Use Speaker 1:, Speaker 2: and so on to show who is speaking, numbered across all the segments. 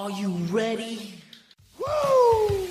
Speaker 1: Are you ready?
Speaker 2: Woo!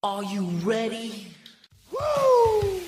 Speaker 1: Are you ready?
Speaker 2: Woo!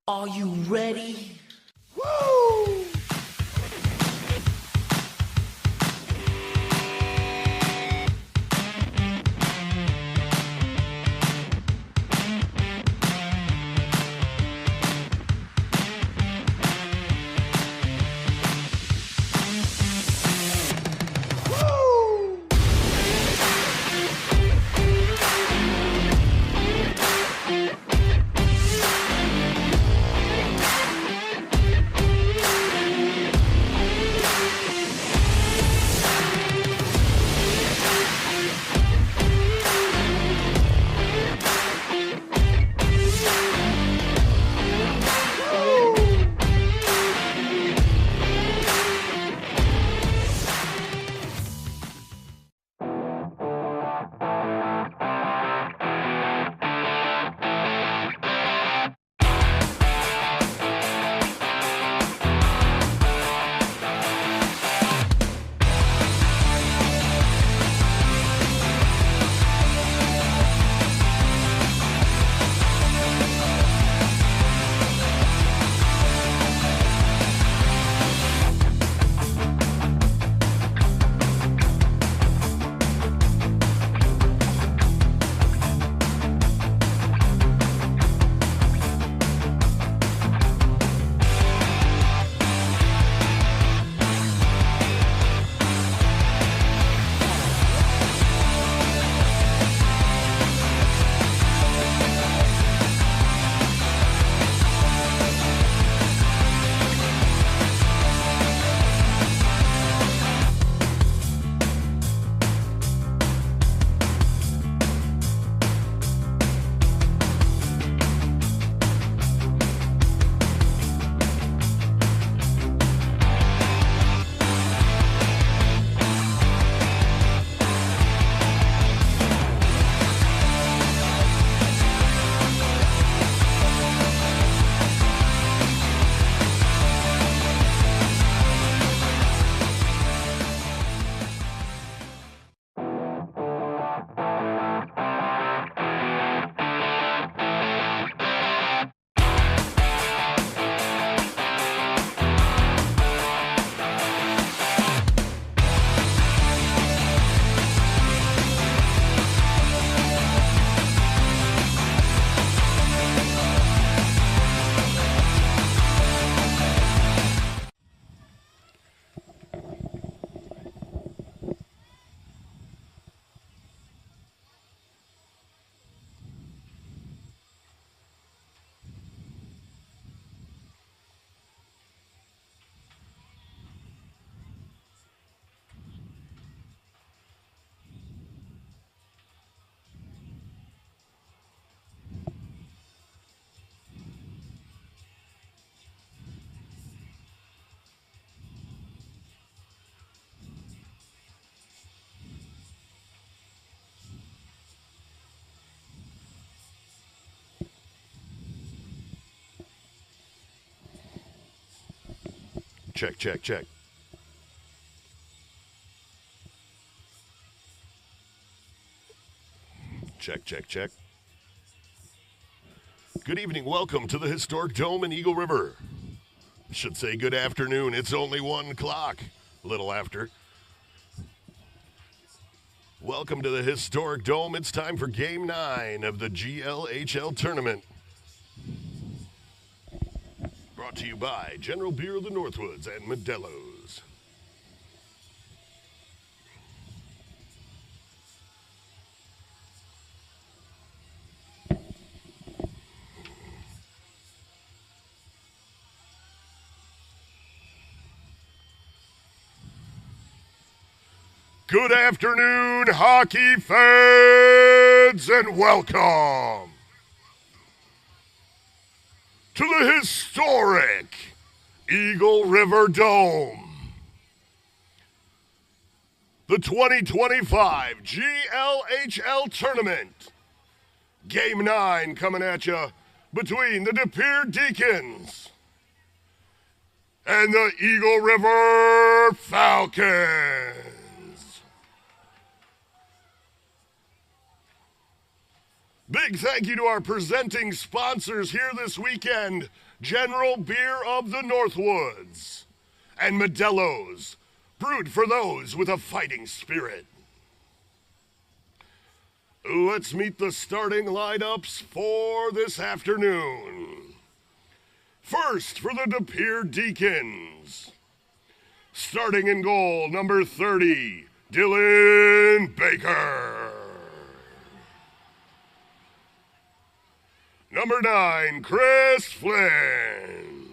Speaker 2: Are you ready? Woo!
Speaker 1: Check, check, check. Check, check, check. Good evening. Welcome to the historic Dome in Eagle River. Should say good afternoon. It's only 1 o'clock. A little after. Welcome to the historic Dome. It's time for Game 9 of the GLHL tournament. Brought to you by General Beer of the Northwoods and Modelo's. Good afternoon, hockey fans, and welcome to the historic Eagle River Dome. The 2025 GLHL Tournament. Game 9 coming at you between the Depere Deacons and the Eagle River Falcons. Big thank you to our presenting sponsors here this weekend, General Beer of the Northwoods and Modelo's, brewed for those with a fighting spirit. Let's meet the starting lineups for this afternoon. First, for the Depere Deacons. Starting in goal, number 30, Dylan Baker. Number 9, Chris Flynn.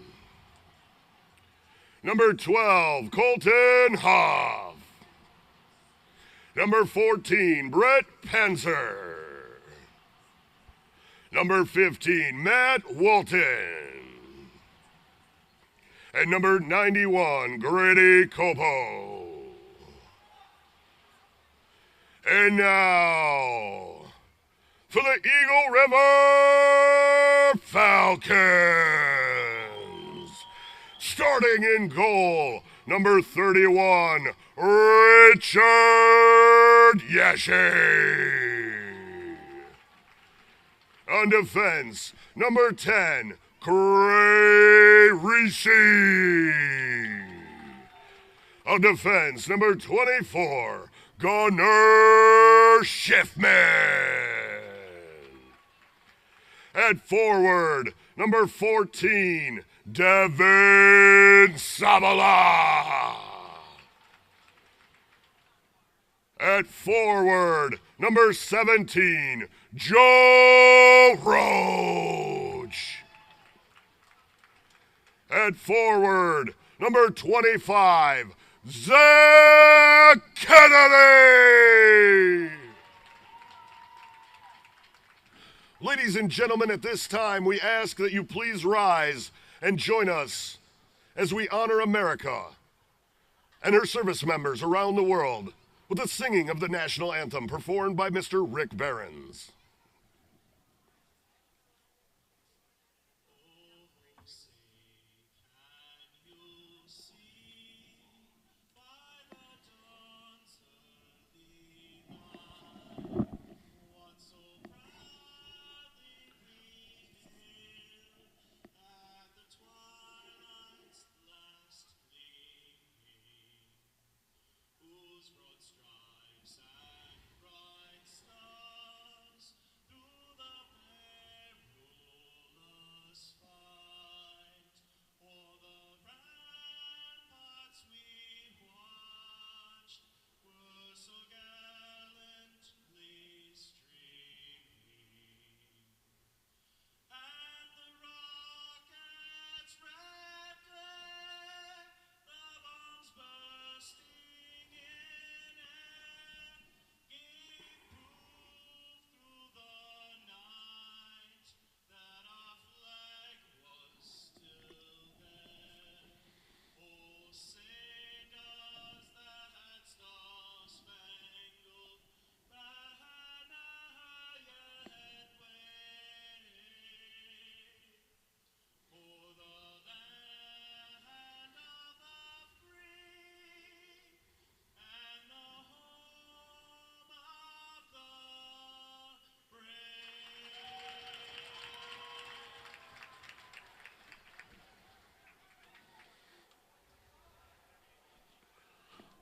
Speaker 1: Number 12, Colton Hoff. Number 14, Brett Penzer. Number 15, Matt Walton. And number 91, Grady Copo. And now, for the Eagle River Falcons. Starting in goal, number 31, Richard Yashe. On defense, number 10, Cray Reese. On defense, number 24, Gunnar Schiffman. At forward, number 14, Devin Sabala. At forward, number 17, Joe Roach. At forward, number 25, Zach Kennedy. Ladies and gentlemen, at this time, we ask that you please rise and join us as we honor America and her service members around the world with the singing of the national anthem performed by Mr. Rick Behrens.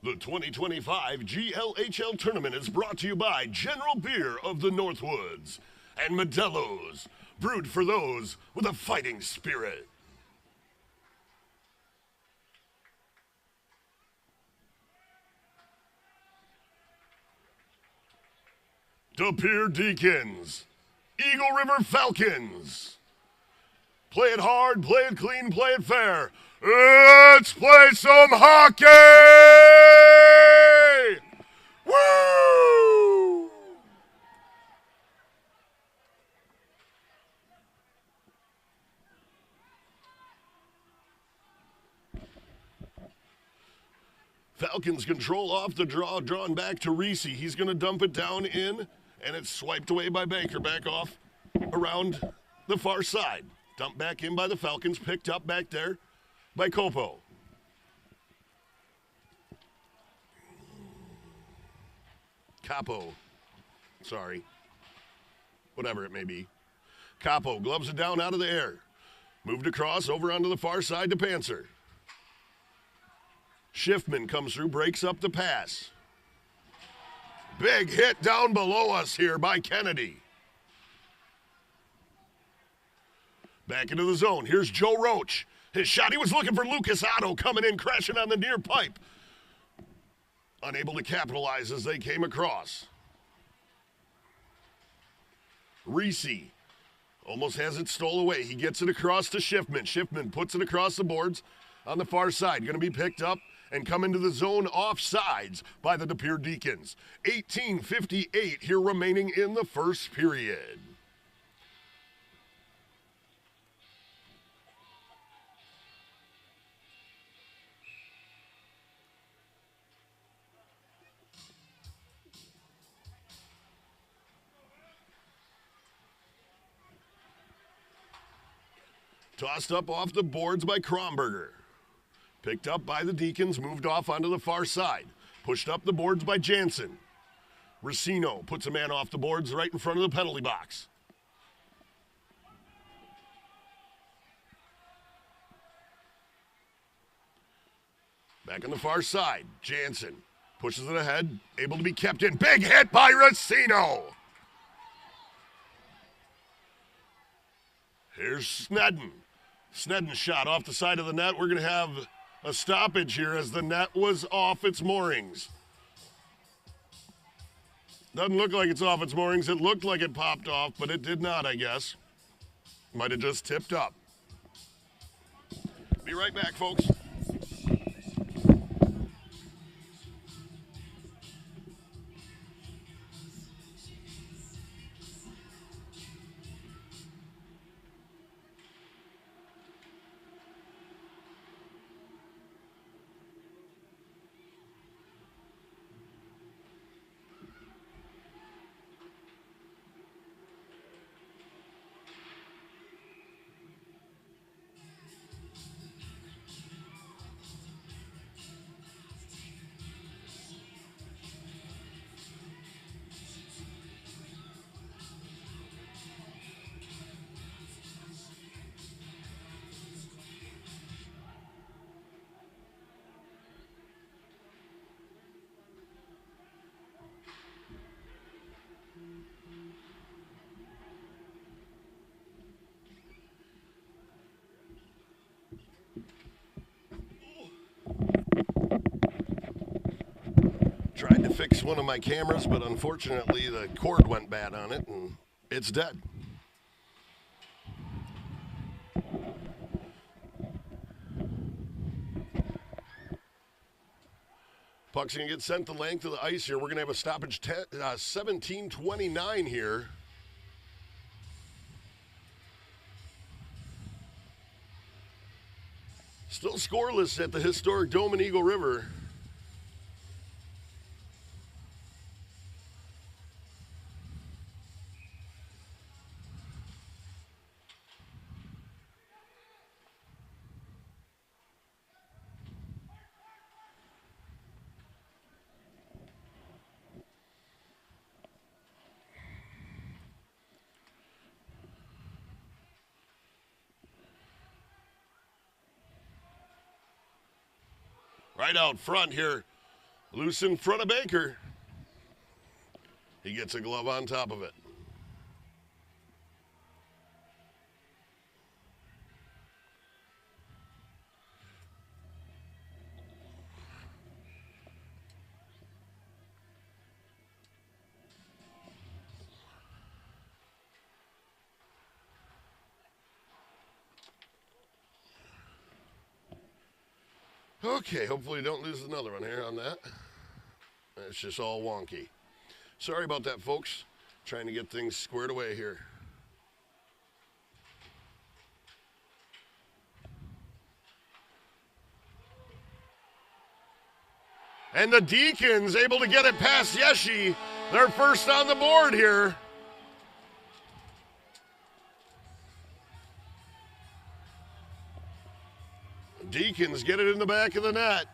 Speaker 1: The 2025 GLHL Tournament is brought to you by General Beer of the Northwoods and Modelo's, brewed for those with a fighting spirit. Depere Deacons, Eagle River Falcons. Play it hard, play it clean, play it fair. Let's play some hockey! Woo! Falcons control off the draw, drawn back to Reese. He's going to dump it down in, and it's swiped away by Baker. Back off around the far side. Dumped back in by the Falcons, picked up back there by Copo. Capo. Sorry. Whatever it may be. Capo gloves it down out of the air. Moved across over onto the far side to Panzer. Schiffman comes through, breaks up the pass. Big hit down below us here by Kennedy. Back into the zone. Here's Joe Roach. His shot. He was looking for Lucas Otto coming in, crashing on the near pipe. Unable to capitalize as they came across. Reese almost has it stole away. He gets it across to Schiffman. Schiffman puts it across the boards on the far side. Going to be picked up and come into the zone offsides by the Depere Deacons. 18:58 here remaining in the first period. Tossed up off the boards by Kronberger. Picked up by the Deacons, moved off onto the far side. Pushed up the boards by Jansen. Racino puts a man off the boards right in front of the penalty box. Back on the far side, Jansen pushes it ahead, able to be kept in. Big hit by Racino. Here's Snedden. Snedden shot off the side of the net. We're going to have a stoppage here as the net was off its moorings. Doesn't look like it's off its moorings. It looked like it popped off, but it did not, I guess. Might have just tipped up. Be right back, folks. Tried to fix one of my cameras, but unfortunately the cord went bad on it and it's dead. Puck's going to get sent the length of the ice here. We're going to have a stoppage 17:29 here. Still scoreless at the historic Dome in Eagle River. Right out front here, loose in front of Baker. He gets a glove on top of it. Okay, hopefully don't lose another one here on that. It's just all wonky. Sorry about that, folks. Trying to get things squared away here. And the Deacons able to get it past Yeshi. They're first on the board here. Deacons get it in the back of the net.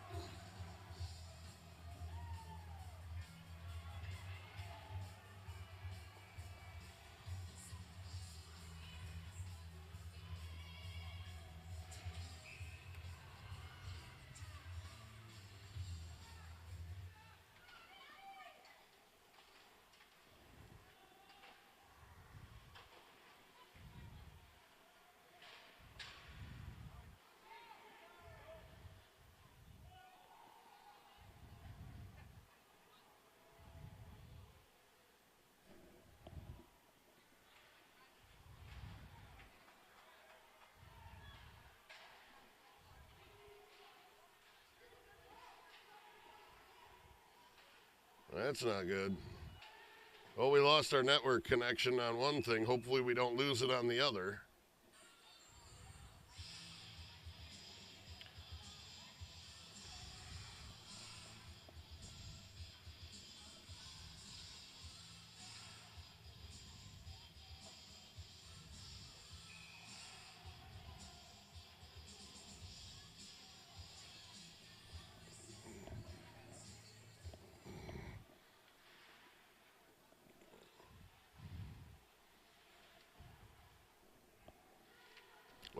Speaker 1: That's not good. Well, we lost our network connection on one thing. Hopefully we don't lose it on the other.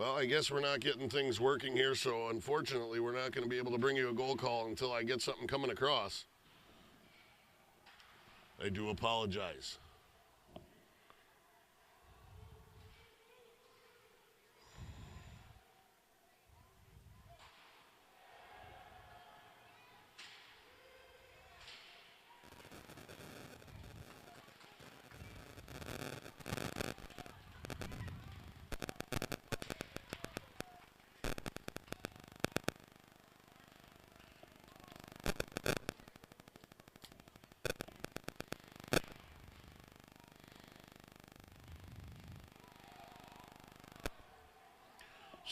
Speaker 1: Well, I guess we're not getting things working here, so unfortunately we're not going to be able to bring you a goal call until I get something coming across. I do apologize.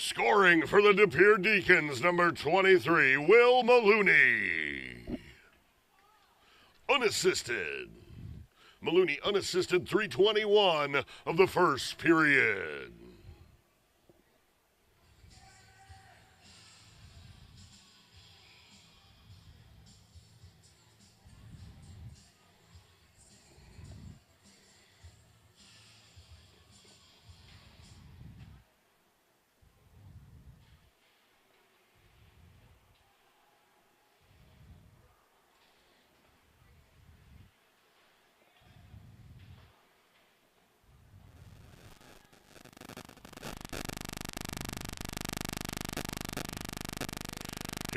Speaker 1: Scoring for the Depere Deacons, number 23, Will Maloney. Unassisted. Maloney unassisted, 3:21 of the first period.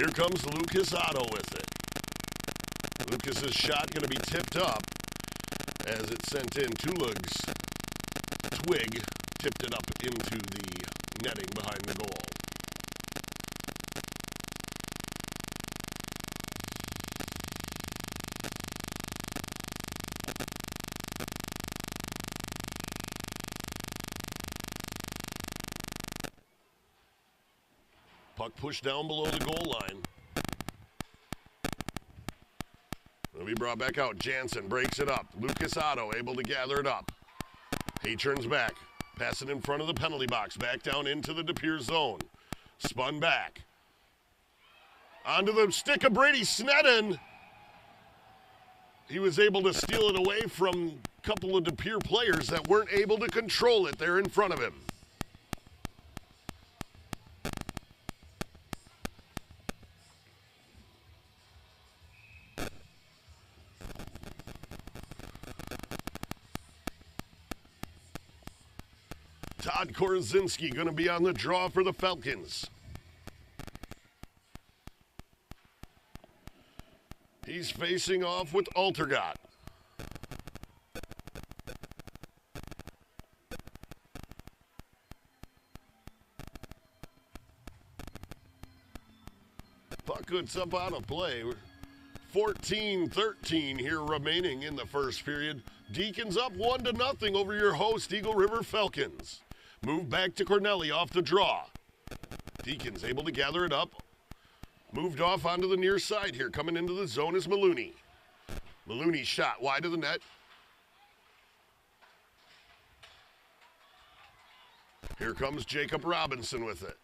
Speaker 1: Here comes Lucas Otto with it. Lucas's shot going to be tipped up as it's sent in. Tulug's twig tipped it up into the netting behind the goal. Puck pushed down below the goal line. It'll be brought back out. Jansen breaks it up. Lucas Otto able to gather it up. He turns back. Pass it in front of the penalty box. Back down into the Depere zone. Spun back. Onto the stick of Brady Sneddon. He was able to steal it away from a couple of Depere players that weren't able to control it there in front of him. Todd Korzinski going to be on the draw for the Falcons. He's facing off with Altergott. Puck gets up out of play. 14-13 here remaining in the first period. Deacons up 1-0 over your host, Eagle River Falcons. Move back to Cornelli off the draw. Deacons able to gather it up. Moved off onto the near side here. Coming into the zone is Maloney. Maloney shot wide of the net. Here comes Jacob Robinson with it.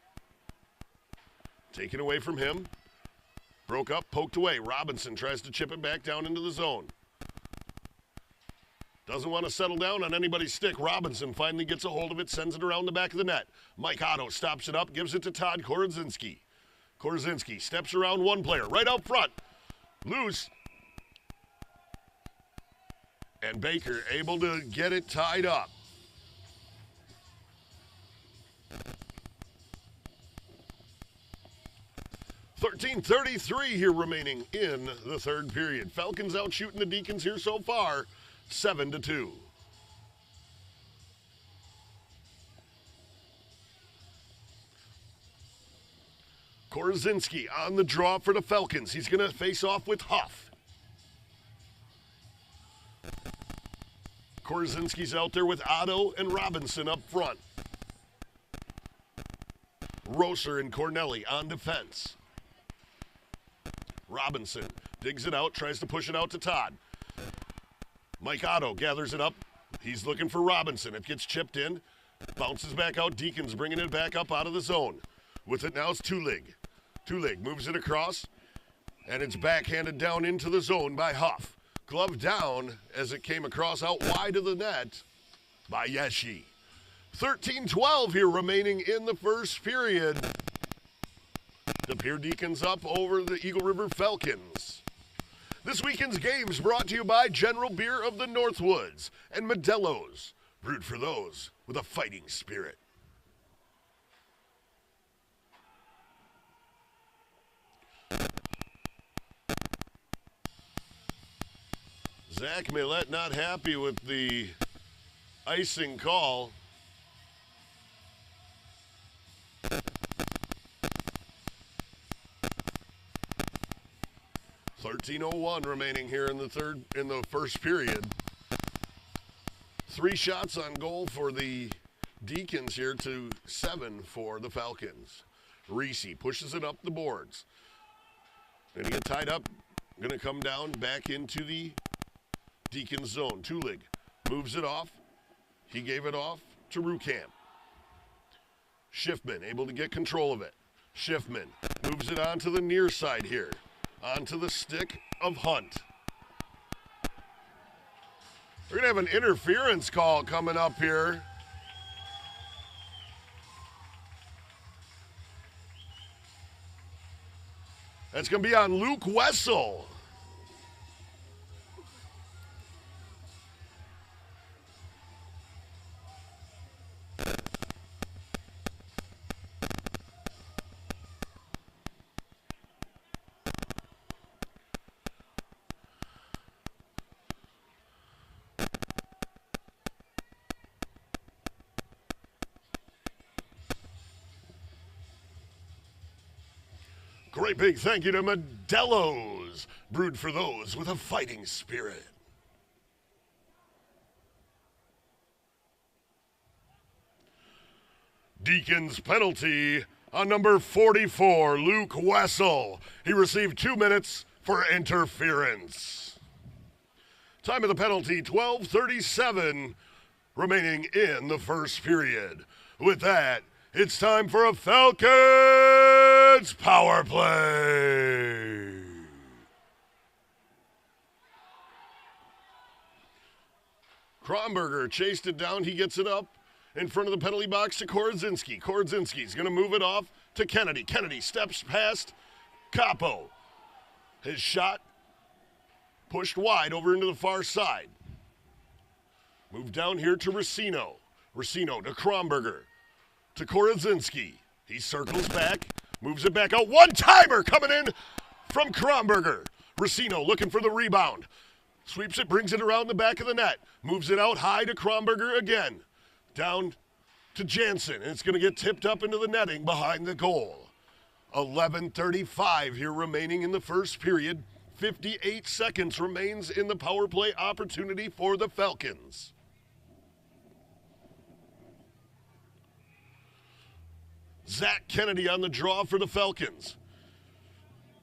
Speaker 1: Taken away from him. Broke up, poked away. Robinson tries to chip it back down into the zone. Doesn't want to settle down on anybody's stick. Robinson finally gets a hold of it, sends it around the back of the net. Mike Otto stops it up, gives it to Todd Korodzinski. Korodzinski steps around one player, right out front. Loose. And Baker able to get it tied up. .33 here remaining in the third period. Falcons out shooting the Deacons here so far, 7-2. Korodzinski on the draw for the Falcons. He's going to face off with Huff. Korodzinski's out there with Otto and Robinson up front. Rosser and Cornelli on defense. Robinson digs it out, tries to push it out to Todd. Mike Otto gathers it up. He's looking for Robinson. It gets chipped in, bounces back out. Deacons bringing it back up out of the zone. With it now is Tulig. Tulig moves it across, and it's backhanded down into the zone by Huff. Glove down as it came across out wide of the net by Yeshi. 13-12 here remaining in the first period. Depere Deacons up over the Eagle River Falcons. This weekend's games brought to you by General Beer of the Northwoods and Modelo's, brewed for those with a fighting spirit. Zach Millette not happy with the icing call. .13:01 remaining here in the first period. 3 shots on goal for the Deacons here to 7 for the Falcons. Reese pushes it up the boards. Gonna get tied up. Gonna come down back into the Deacons zone. Tulig moves it off. He gave it off to Rukamp. Schiffman able to get control of it. Schiffman moves it onto the near side here. Onto the stick of Hunt. We're going to have an interference call coming up here. That's going to be on Luke Wessel. Great big thank you to Modelo's, brewed for those with a fighting spirit. Deacons penalty on number 44, Luke Wessel. He received 2 minutes for interference. Time of the penalty, 12:37 remaining in the first period. With that, it's time for a Falcons power play. Kronberger chased it down. He gets it up in front of the penalty box to Korodzinski. Korodzinski's going to move it off to Kennedy. Kennedy steps past Capo. His shot pushed wide over into the far side. Move down here to Racino. Racino to Kronberger. To Korodzinski. He circles back, moves it back out. One-timer coming in from Kronberger. Racino looking for the rebound. Sweeps it, brings it around the back of the net. Moves it out high to Kronberger again. Down to Jansen, and it's going to get tipped up into the netting behind the goal. 11:35 here remaining in the first period. 58 seconds remains in the power play opportunity for the Falcons. Zach Kennedy on the draw for the Falcons.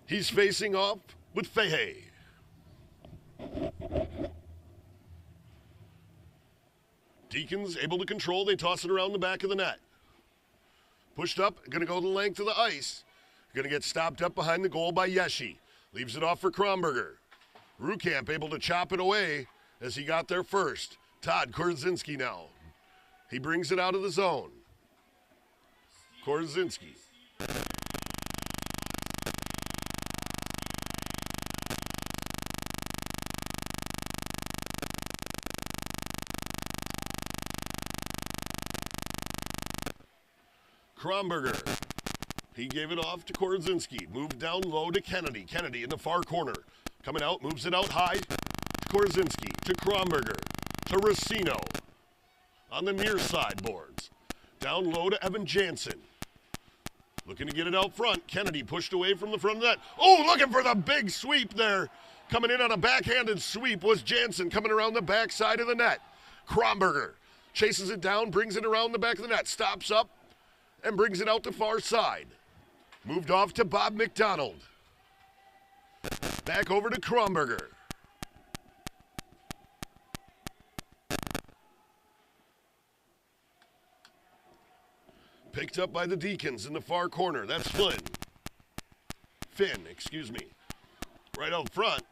Speaker 1: He's facing off with Fahey. Deacons able to control. They toss it around the back of the net. Pushed up, going to go the length of the ice. Going to get stopped up behind the goal by Yeshi. Leaves it off for Kronberger. Rukamp able to chop it away as he got there first. Todd Korzinski now. He brings it out of the zone. Korzinski. Kronberger. He gave it off to Korzinski. Moved down low to Kennedy. Kennedy in the far corner. Coming out, moves it out high to Korzinski, to Kronberger, to Racino. On the near side boards. Down low to Evan Jansen. Looking to get it out front. Kennedy pushed away from the front of the net. Oh, looking for the big sweep there. Coming in on a backhanded sweep was Jansen coming around the backside of the net. Kronberger chases it down, brings it around the back of the net, stops up, and brings it out to far side. Moved off to Bob McDonald. Back over to Kronberger. Picked up by the Deacons in the far corner. That's Finn, excuse me. Right out front.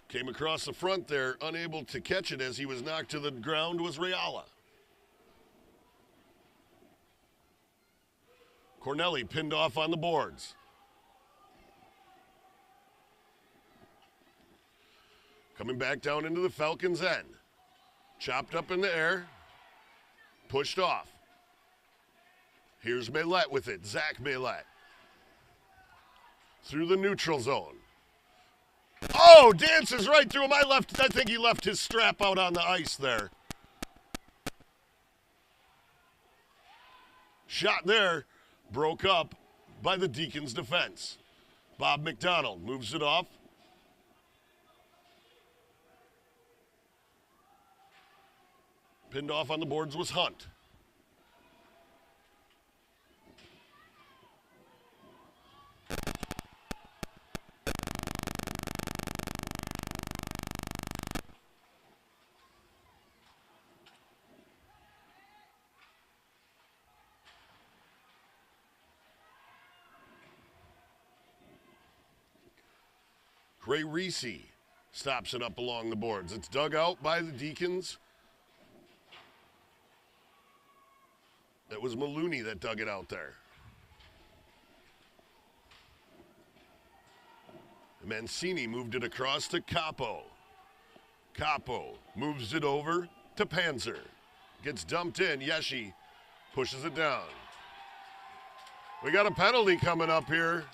Speaker 1: Came across the front there, unable to catch it as he was knocked to the ground was Reala. Cornelli pinned off on the boards. Coming back down into the Falcons' end. Chopped up in the air. Pushed off. Here's Maylette with it. Zach Maylette. Through the neutral zone. Oh, dances right through him. I think he left his strap out on the ice there. Shot there. Broke up by the Deacons' defense. Bob McDonald moves it off. Pinned off on the boards was Hunt. Ray Reese stops it up along the boards. It's dug out by the Deacons. That was Maloney that dug it out there. Mancini moved it across to Capo. Capo moves it over to Panzer. Gets dumped in. Yeshi pushes it down. We got a penalty coming up here.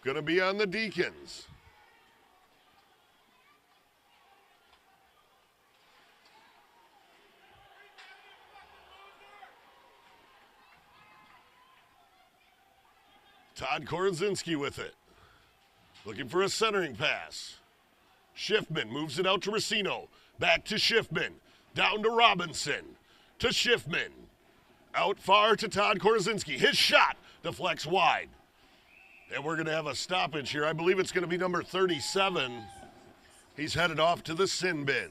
Speaker 1: Going to be on the Deacons. Todd Korzinski with it. Looking for a centering pass. Schiffman moves it out to Racino. Back to Schiffman. Down to Robinson. To Schiffman. Out far to Todd Korzinski. His shot deflects wide. And we're going to have a stoppage here. I believe it's going to be number 37. He's headed off to the sin bin.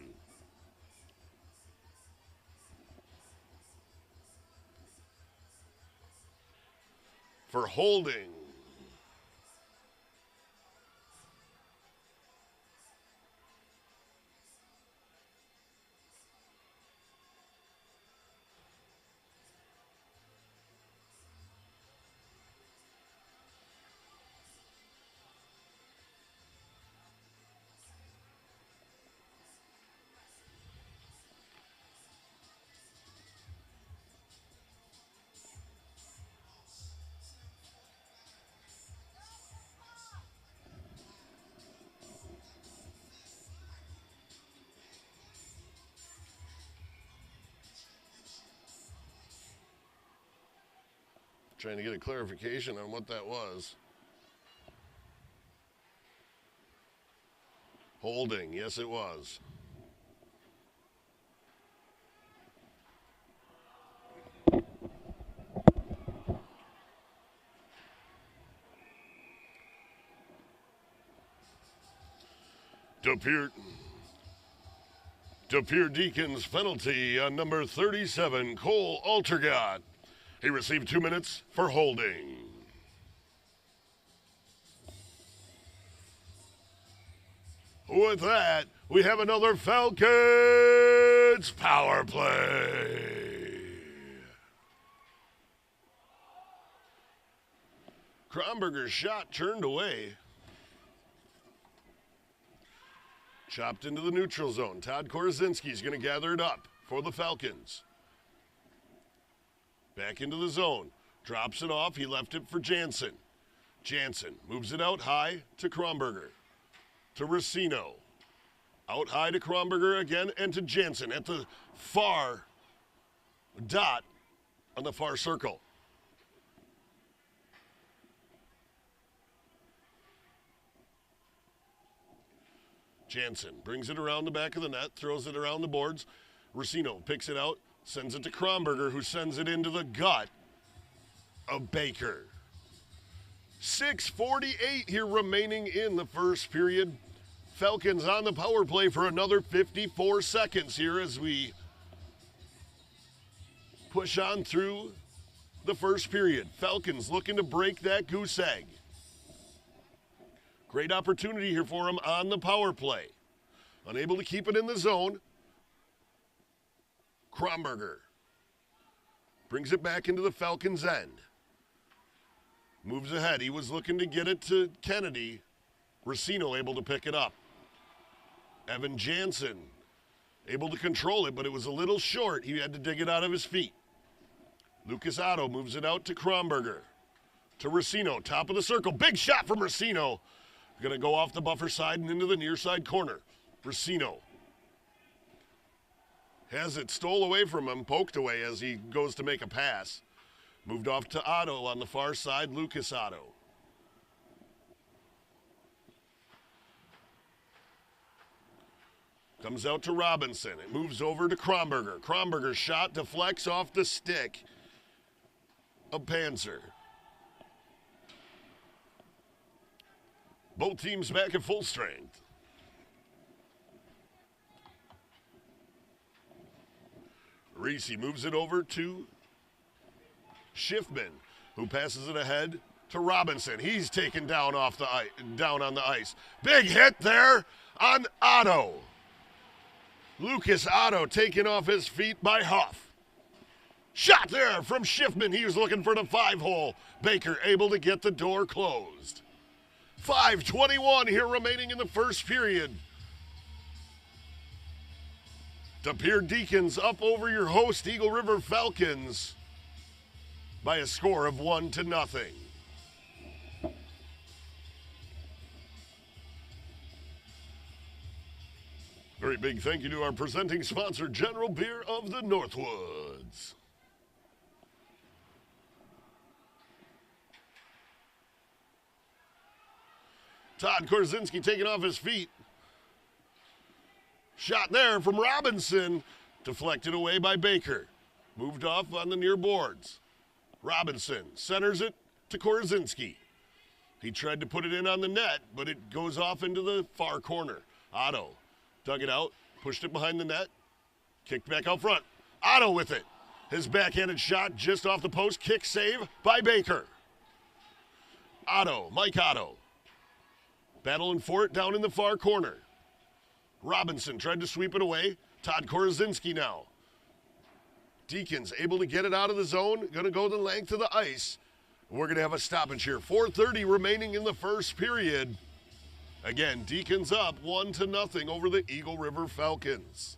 Speaker 1: For holding. Trying to get a clarification on what that was. Holding, yes it was. Depere Deacons penalty on number 37, Cole Altergott. He received 2 minutes for holding. With that, we have another Falcons power play. Kronberger's shot turned away. Chopped into the neutral zone. Todd Korzinski's going to gather it up for the Falcons. Back into the zone. Drops it off. He left it for Jansen. Jansen moves it out high to Kronberger. To Racino. Out high to Kronberger again and to Jansen at the far dot on the far circle. Jansen brings it around the back of the net, throws it around the boards. Racino picks it out, sends it to Kronberger, who sends it into the gut of Baker. 6:48 here remaining in the first period. Falcons on the power play for another 54 seconds here as we push on through the first period. Falcons looking to break that goose egg. Great opportunity here for him on the power play. Unable to keep it in the zone. Kronberger brings it back into the Falcons' end. Moves ahead. He was looking to get it to Kennedy. Racino able to pick it up. Evan Jansen able to control it, but it was a little short. He had to dig it out of his feet. Lucas Otto moves it out to Kronberger. To Racino, top of the circle. Big shot from Racino. Going to go off the buffer side and into the near side corner. Racino has it stole away from him, poked away as he goes to make a pass. Moved off to Otto on the far side, Lucas Otto. Comes out to Robinson. It moves over to Kronberger. Kronberger's shot deflects off the stick of Panzer. Both teams back at full strength. Reese moves it over to Schiffman, who passes it ahead to Robinson. He's taken down on the ice. Big hit there on Otto. Lucas Otto taken off his feet by Huff. Shot there from Schiffman. He was looking for the 5-hole. Baker able to get the door closed. 5:21 here remaining in the first period. Depere Deacons up over your host, Eagle River Falcons, by a score of 1-0. Very big thank you to our presenting sponsor, General Beer of the Northwoods. Todd Korzinski taking off his feet. Shot there from Robinson. Deflected away by Baker. Moved off on the near boards. Robinson centers it to Korzinski. He tried to put it in on the net, but it goes off into the far corner. Otto dug it out, pushed it behind the net, kicked back out front. Otto with it. His backhanded shot just off the post. Kick save by Baker. Otto, Mike Otto. Battling for it down in the far corner. Robinson tried to sweep it away. Todd Korzinski now. Deacons able to get it out of the zone. Going to go the length of the ice. We're going to have a stoppage here. 4:30 remaining in the first period. Again, Deacons up 1-0 over the Eagle River Falcons.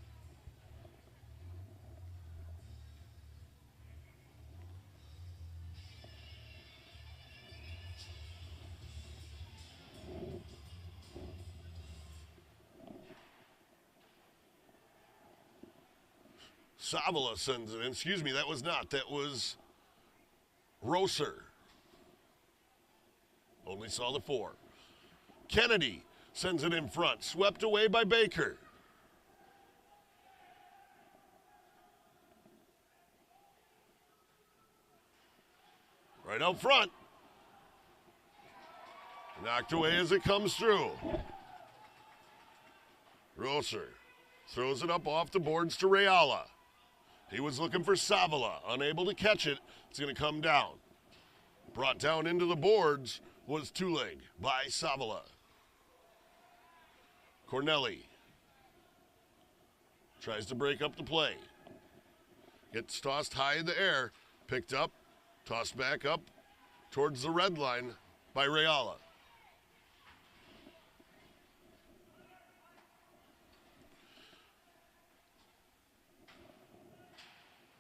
Speaker 1: Savala sends it in. Excuse me, that was Rosser. Only saw the 4. Kennedy Sends it in front. Swept away by Baker. Right out front. Knocked away as it comes through. Rosser throws it up off the boards to Reala. He was looking for Savala, unable to catch it. It's going to come down. Brought down into the boards was Tuleg by Savala. Corneli tries to break up the play. Gets tossed high in the air, picked up, tossed back up towards the red line by Reala.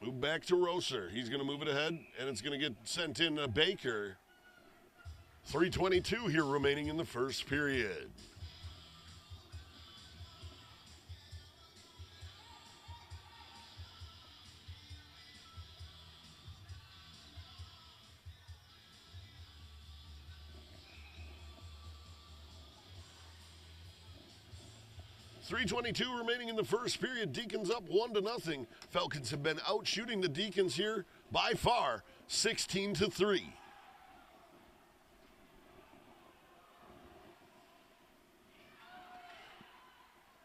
Speaker 1: Move back to Rosser. He's going to move it ahead, and it's going to get sent in to Baker. 3:22 here remaining in the first period. .322 remaining in the first period. Deacons up 1-0. Falcons have been out shooting the Deacons here by far, 16-3.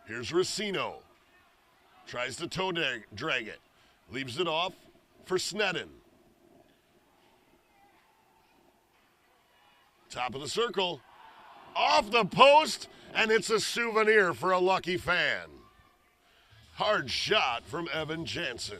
Speaker 1: Here's Racino. Tries to toe drag it. Leaves it off for Sneddon. Top of the circle. Off the post, and it's a souvenir for a lucky fan. Hard shot from Evan Jansen.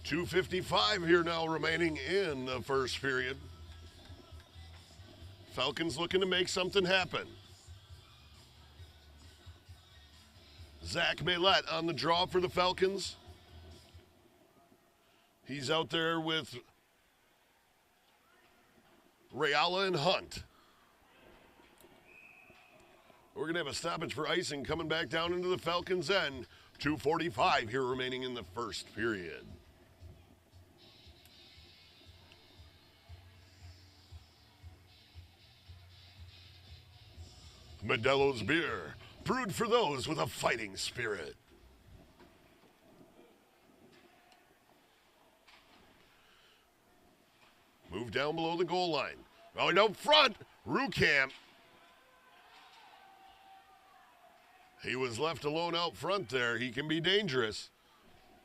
Speaker 1: .255 here now remaining in the first period. Falcons looking to make something happen. Zach Maylett on the draw for the Falcons. He's out there with Reala and Hunt. We're going to have a stoppage for icing coming back down into the Falcons' end. .245 here remaining in the first period. Modelo's beer, brewed for those with a fighting spirit. Move down below the goal line. Going out front, Rukamp. He was left alone out front there. He can be dangerous.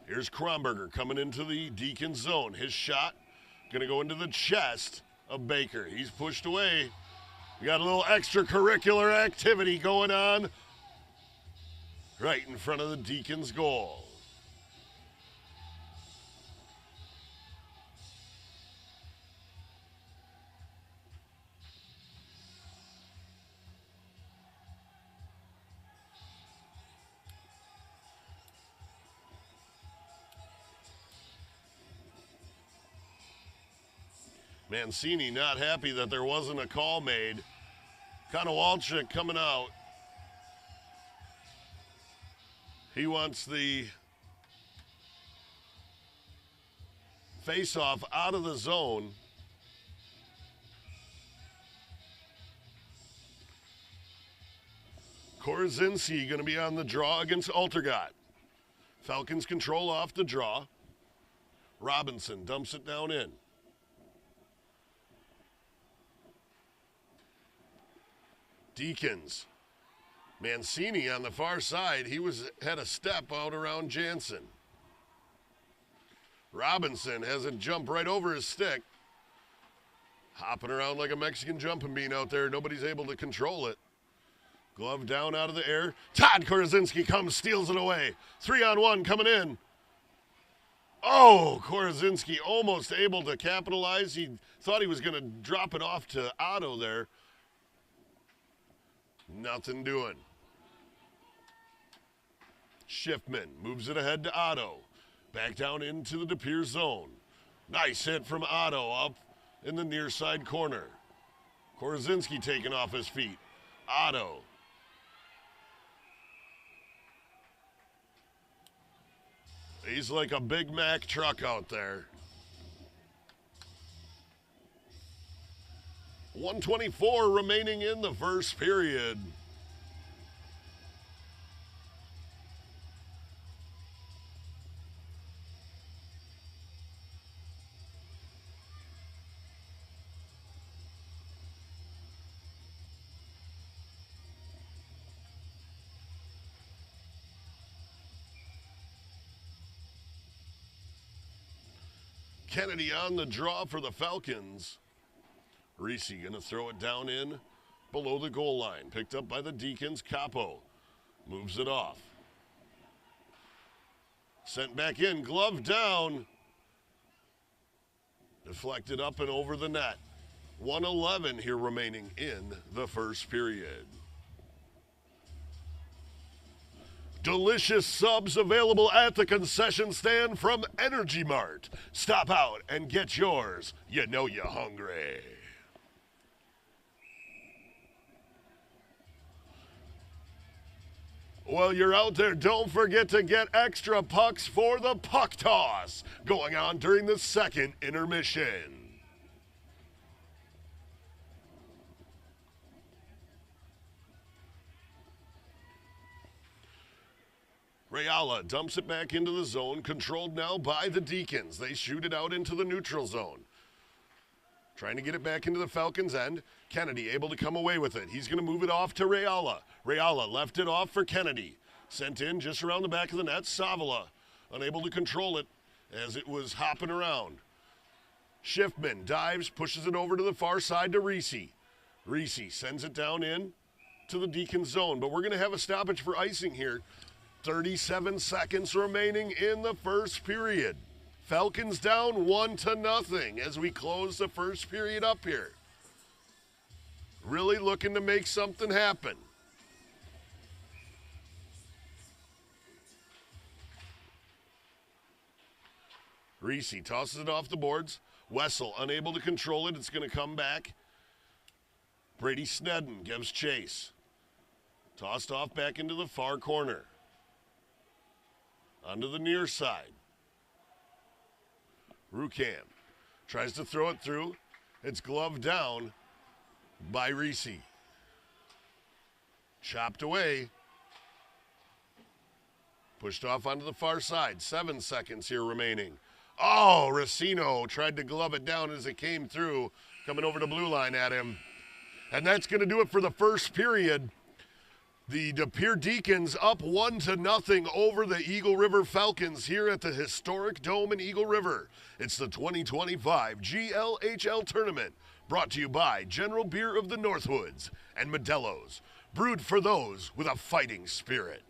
Speaker 1: Here's Kronberger coming into the Deacon zone. His shot going to go into the chest of Baker. He's pushed away. We got a little extracurricular activity going on right in front of the Deacons' goal. Mancini not happy that there wasn't a call made. Konowalczyk coming out. He wants the face-off out of the zone. Korzinski going to be on the draw against Altergott. Falcons control off the draw. Robinson dumps it down in. Deacons. Mancini on the far side. He had a step out around Jansen. Robinson has a jump right over his stick. Hopping around like a Mexican jumping bean out there. Nobody's able to control it. Glove down out of the air. Todd Korzinski comes, steals it away. 3-on-1 coming in. Oh, Korzinski almost able to capitalize. He thought he was going to drop it off to Otto there. Nothing doing. Schiffman moves it ahead to Otto. Back down into the Depere zone. Nice hit from Otto up in the near side corner. Korzinski taking off his feet. Otto. He's like a Big Mac truck out there. 1:24 remaining in the first period. Kennedy on the draw for the Falcons. Reese going to throw it down in below the goal line. Picked up by the Deacons. Capo moves it off. Sent back in. Glove down. Deflected up and over the net. 1:11 here remaining in the first period. Delicious subs available at the concession stand from Energy Mart. Stop out and get yours. You know you're hungry. While you're out there, don't forget to get extra pucks for the puck toss going on during the second intermission. Reala dumps it back into the zone, controlled now by the Deacons. They shoot it out into the neutral zone. Trying to get it back into the Falcons' end. Kennedy able to come away with it. He's going to move it off to Reala. Reala left it off for Kennedy. Sent in just around the back of the net. Savala unable to control it as it was hopping around. Schiffman dives, pushes it over to the far side to Reese. Reese sends it down in to the Deacons' zone. But we're going to have a stoppage for icing here. 37 seconds remaining in the first period. Falcons down 1-0 as we close the first period up here. Really looking to make something happen. Reese tosses it off the boards. Wessel unable to control it. It's going to come back. Brady Snedden gives chase. Tossed off back into the far corner. Onto the near side. Rukam tries to throw it through. It's gloved down by Reese. Chopped away. Pushed off onto the far side. 7 seconds here remaining. Oh, Racino tried to glove it down as it came through. Coming over the blue line at him. And that's going to do it for the first period. The Depere Deacons up 1-0 over the Eagle River Falcons here at the historic Dome in Eagle River. It's the 2025 GLHL Tournament, brought to you by General Beer of the Northwoods and Modelo's, brewed for those with a fighting spirit.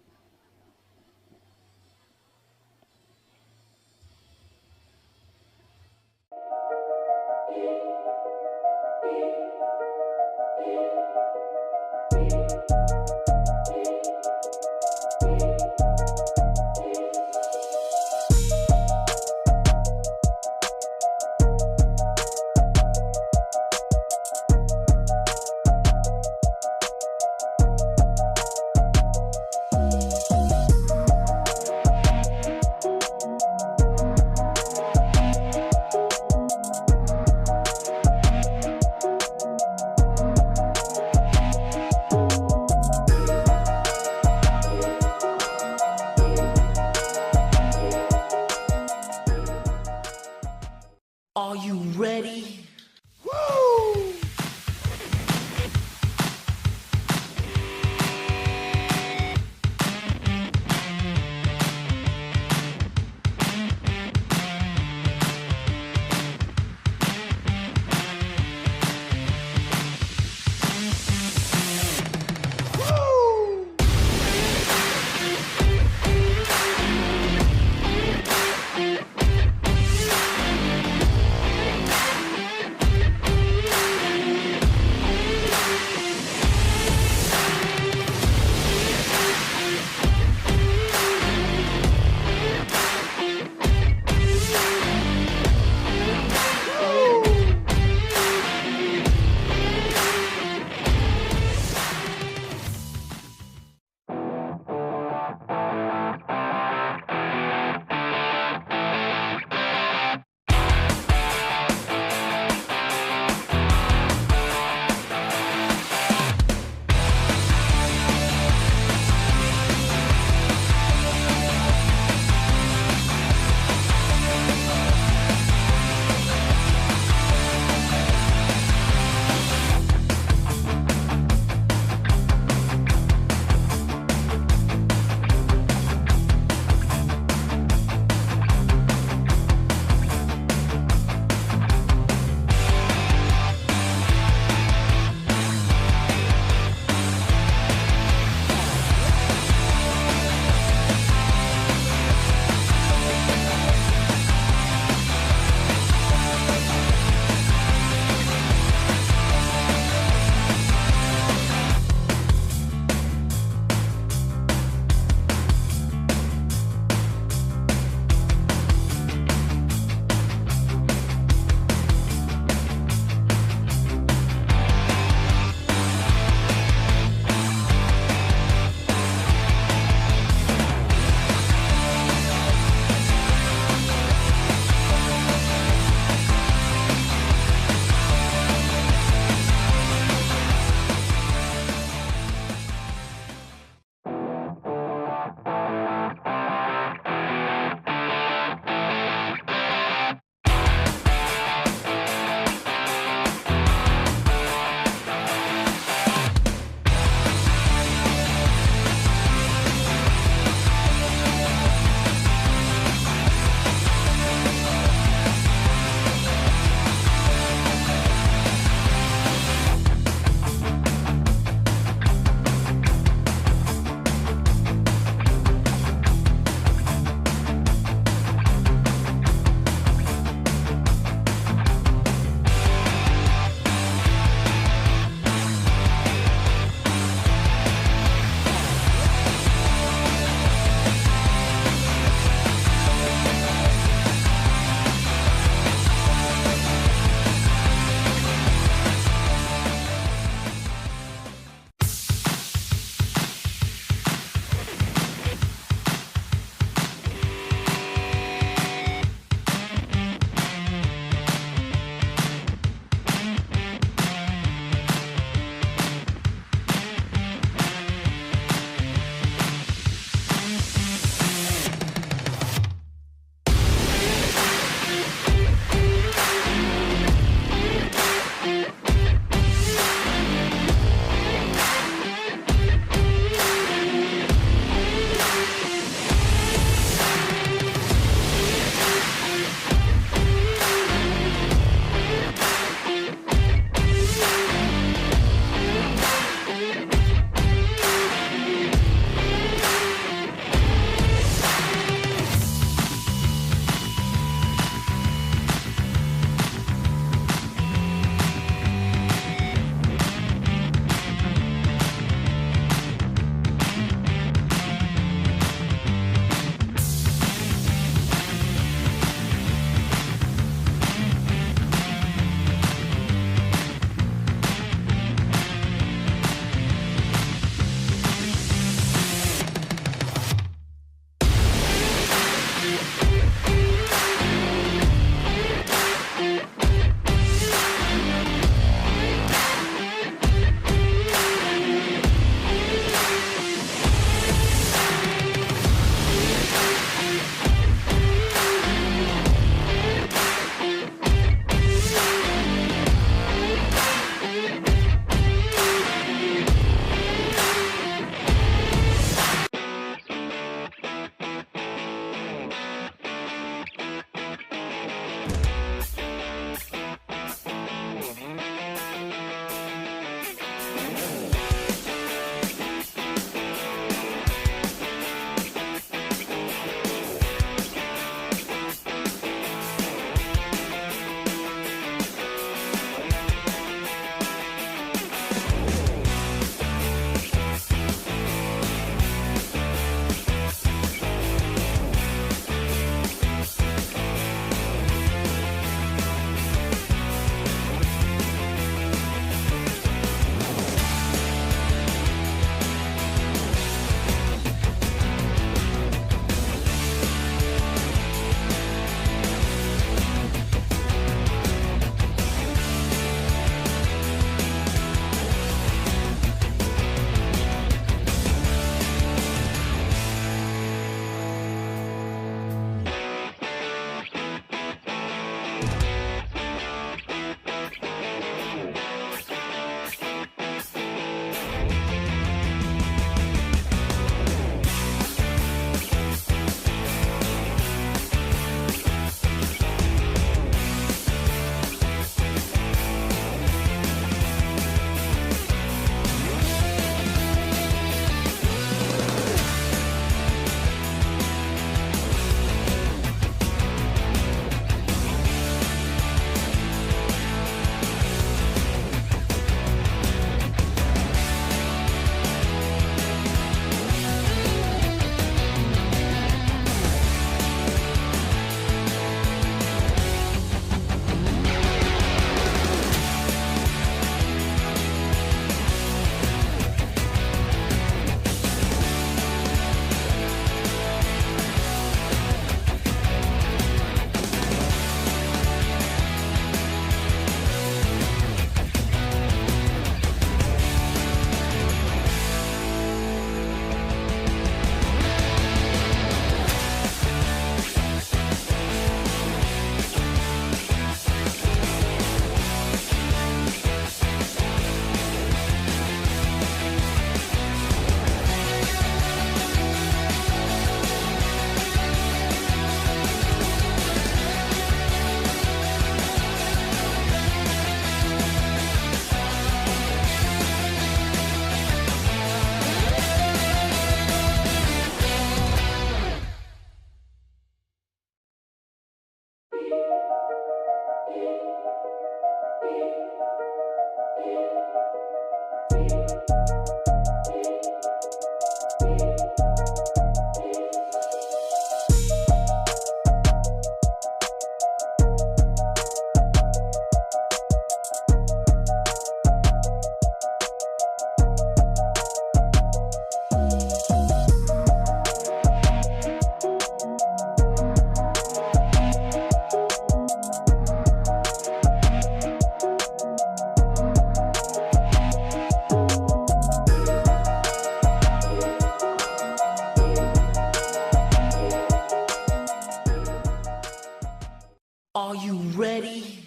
Speaker 2: ready?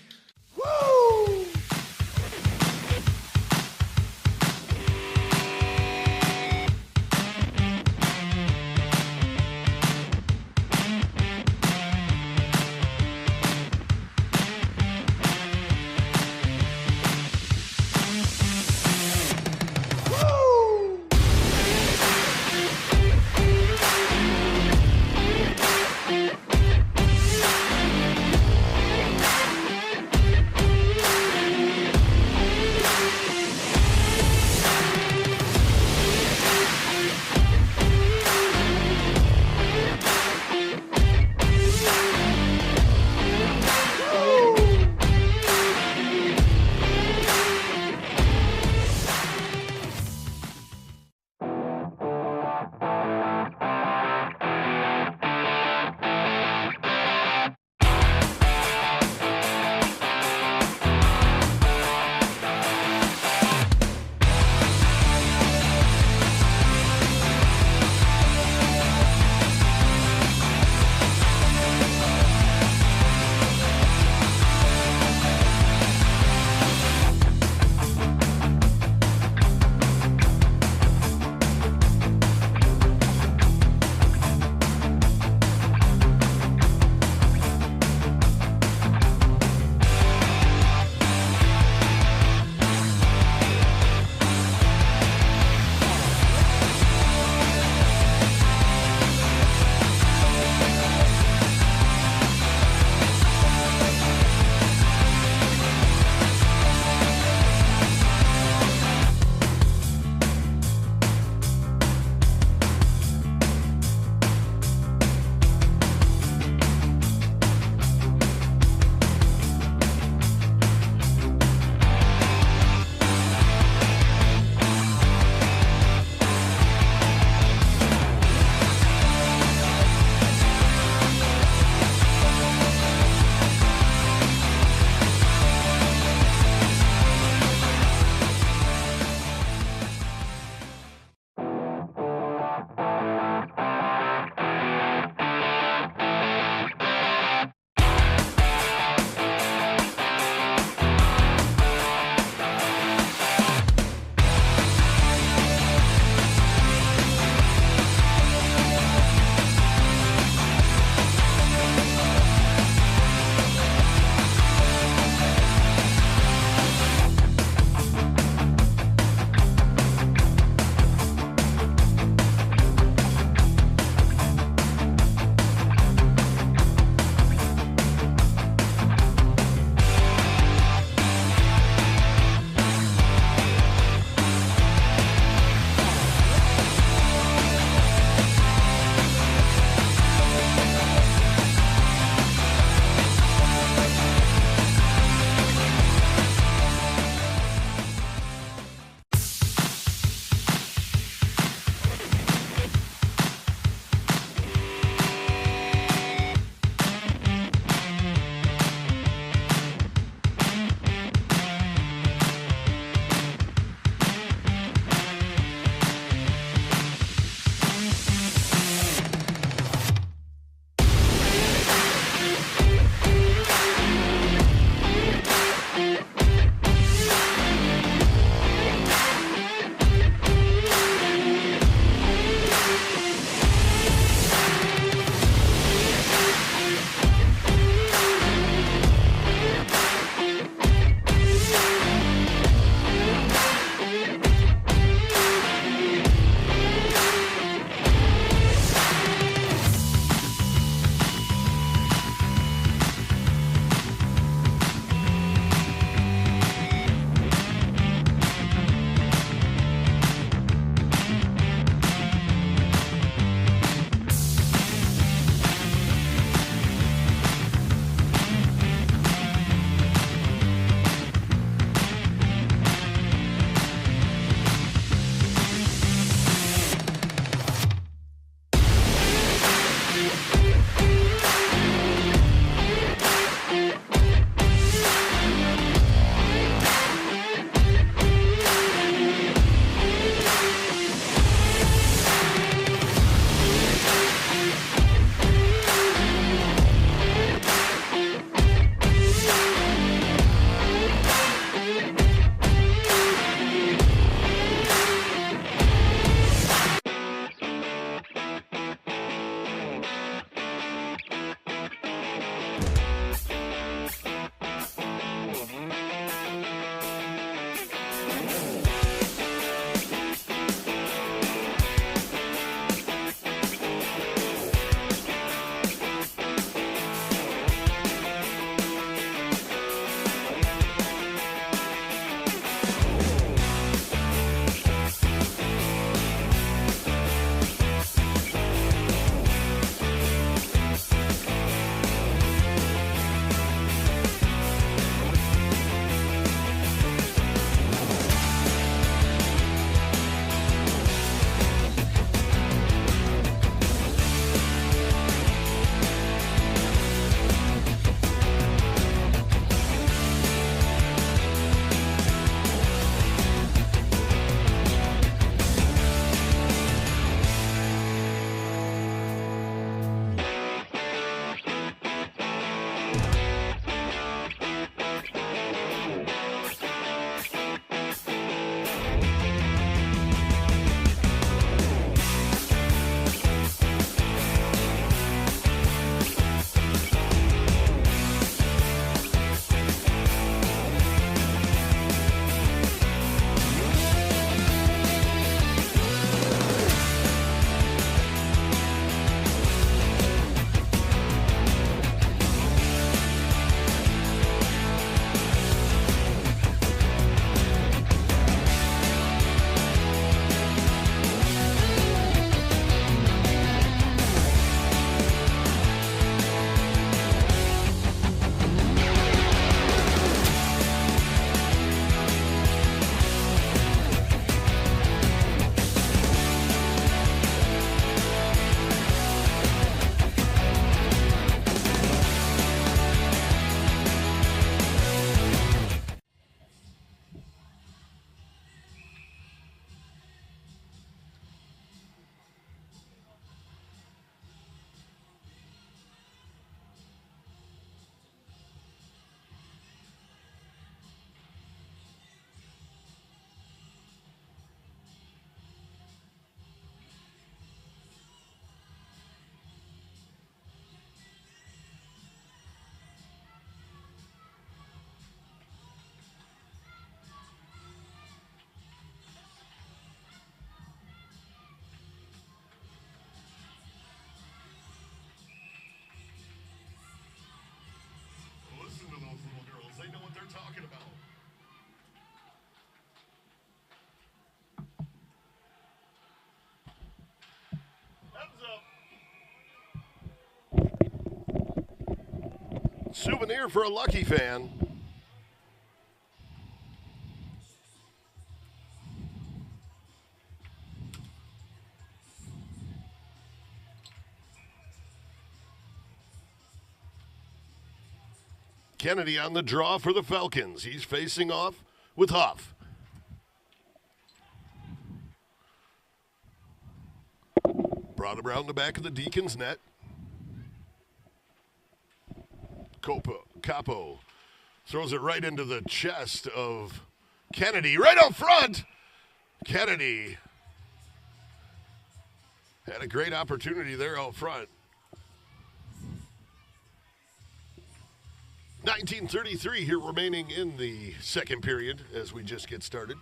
Speaker 1: Woo! Souvenir for a lucky fan. Kennedy on the draw for the Falcons. He's facing off with Huff. Brought around the back of the Deacons net. Capo throws it right into the chest of Kennedy, right up front. Kennedy had a great opportunity there out front. 19:33 here remaining in the second period as we just get started.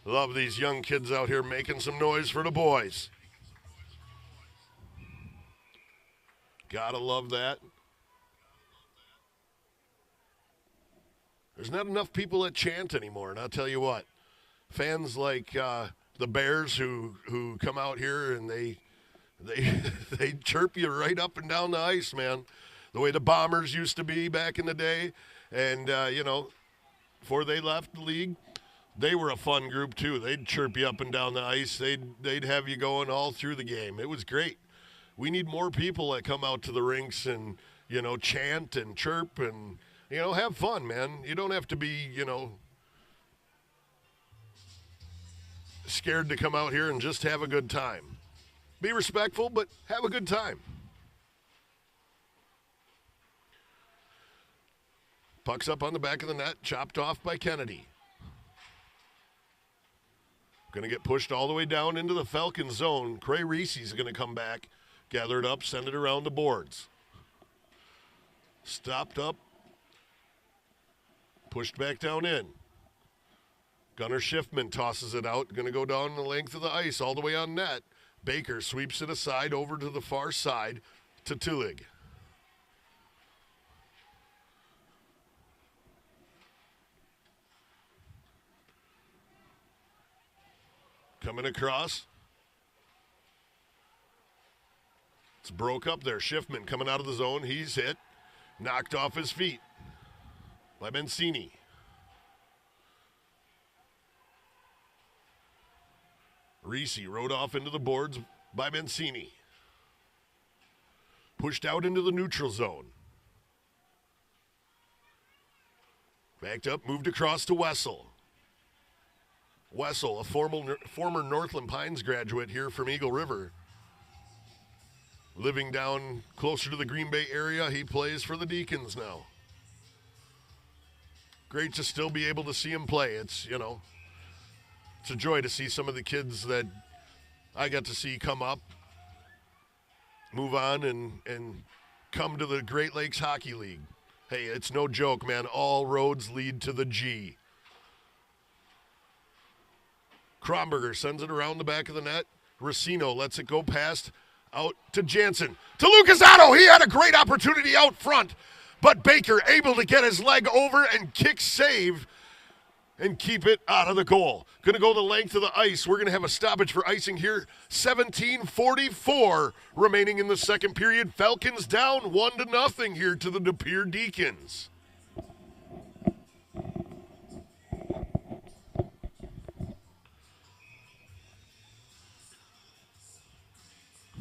Speaker 1: Love these young kids out here making some noise for the boys. Gotta love that. There's not enough people that chant anymore, and I'll tell you what. Fans like the Bears who come out here and they chirp you right up and down the ice, man. The way the Bombers used to be back in the day. And, before they left the league, they were a fun group too. They'd chirp you up and down the ice. They'd have you going all through the game. It was great. We need more people that come out to the rinks and, chant and chirp and, have fun, man. You don't have to be, scared to come out here and just have a good time. Be respectful, but have a good time. Puck's up on the back of the net, chopped off by Kennedy. Going to get pushed all the way down into the Falcon zone. Cray Reese's going to come back, gather it up, send it around the boards. Stopped up, pushed back down in. Gunnar Schiffman tosses it out, going to go down the length of the ice all the way on net. Baker sweeps it aside over to the far side to Tillig. Coming across. It's broke up there. Schiffman coming out of the zone. He's hit. Knocked off his feet by Mancini. Reese rode off into the boards by Mancini. Pushed out into the neutral zone. Backed up, moved across to Wessel. Wessel, a former Northland Pines graduate here from Eagle River. Living down closer to the Green Bay area, he plays for the Deacons now. Great to still be able to see him play. It's a joy to see some of the kids that I got to see come up, move on, and come to the Great Lakes Hockey League. Hey, it's no joke, man. All roads lead to the G. Kronberger sends it around the back of the net. Racino lets it go past out to Jansen. To Lucas Otto. He had a great opportunity out front, but Baker able to get his leg over and kick save and keep it out of the goal. Going to go the length of the ice. We're going to have a stoppage for icing here. 17:44 remaining in the second period. Falcons down 1-0 here to the Depere Deacons.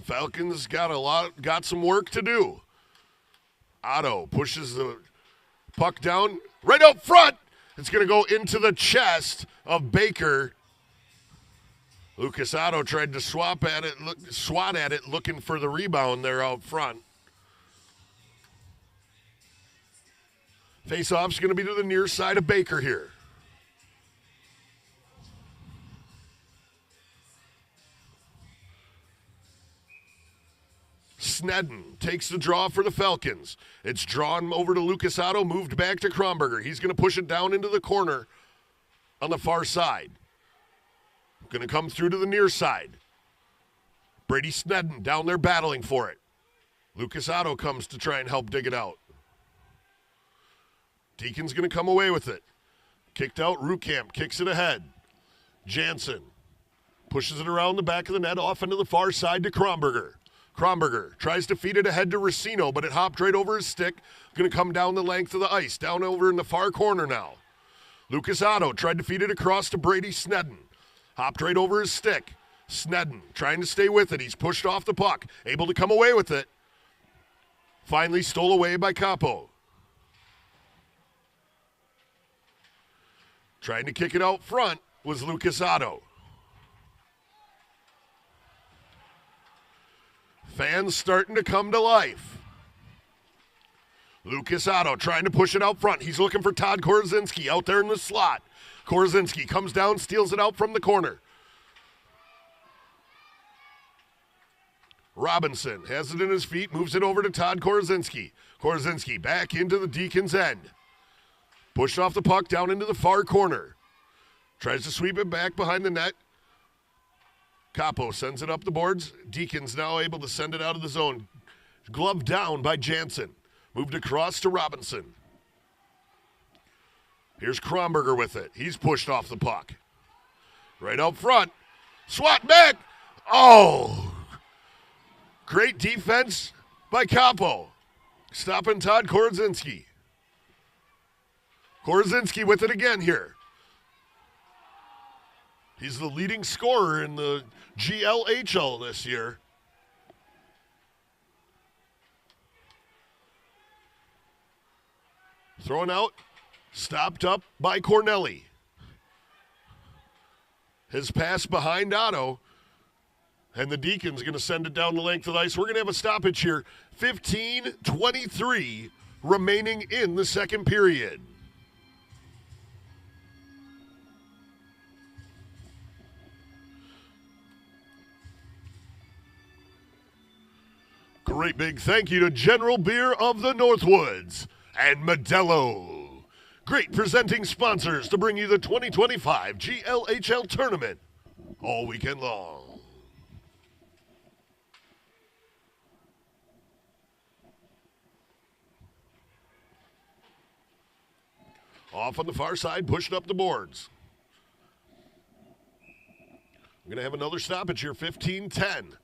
Speaker 1: Falcons got some work to do. Otto pushes the puck down right up front. It's going to go into the chest of Baker. Lucas Otto tried to swat at it, looking for the rebound there out front. Face-off's going to be to the near side of Baker here. Snedden takes the draw for the Falcons. It's drawn over to Lucas Otto, moved back to Kronberger. He's going to push it down into the corner on the far side. Going to come through to the near side. Brady Snedden down there battling for it. Lucas Otto comes to try and help dig it out. Deacon's going to come away with it. Kicked out, Rukamp kicks it ahead. Jansen pushes it around the back of the net, off into the far side to Kronberger. Kronberger tries to feed it ahead to Racino, but it hopped right over his stick. Going to come down the length of the ice, down over in the far corner now. Lucas Otto tried to feed it across to Brady Snedden. Hopped right over his stick. Snedden trying to stay with it. He's pushed off the puck, able to come away with it. Finally stole away by Capo. Trying to kick it out front was Lucas Otto. Fans starting to come to life. Lucas Otto trying to push it out front. He's looking for Todd Korzinski out there in the slot. Korzinski comes down, steals it out from the corner. Robinson has it in his feet, moves it over to Todd Korzinski. Korzinski back into the Deacons' end. Pushed off the puck down into the far corner. Tries to sweep it back behind the net. Capo sends it up the boards. Deacons now able to send it out of the zone. Glove down by Jansen. Moved across to Robinson. Here's Kronberger with it. He's pushed off the puck. Right out front. Swat back. Oh! Great defense by Capo. Stopping Todd Korzinski. Korzinski with it again here. He's the leading scorer in the GLHL this year. Thrown out, stopped up by Cornelli. His pass behind Otto, and the Deacons going to send it down the length of the ice. We're going to have a stoppage here. 15:23 remaining in the second period. Great big thank you to General Beer of the Northwoods and Modelo. Great presenting sponsors to bring you the 2025 GLHL tournament all weekend long. Off on the far side, pushed up the boards. We're going to have another stoppage here, 15-10.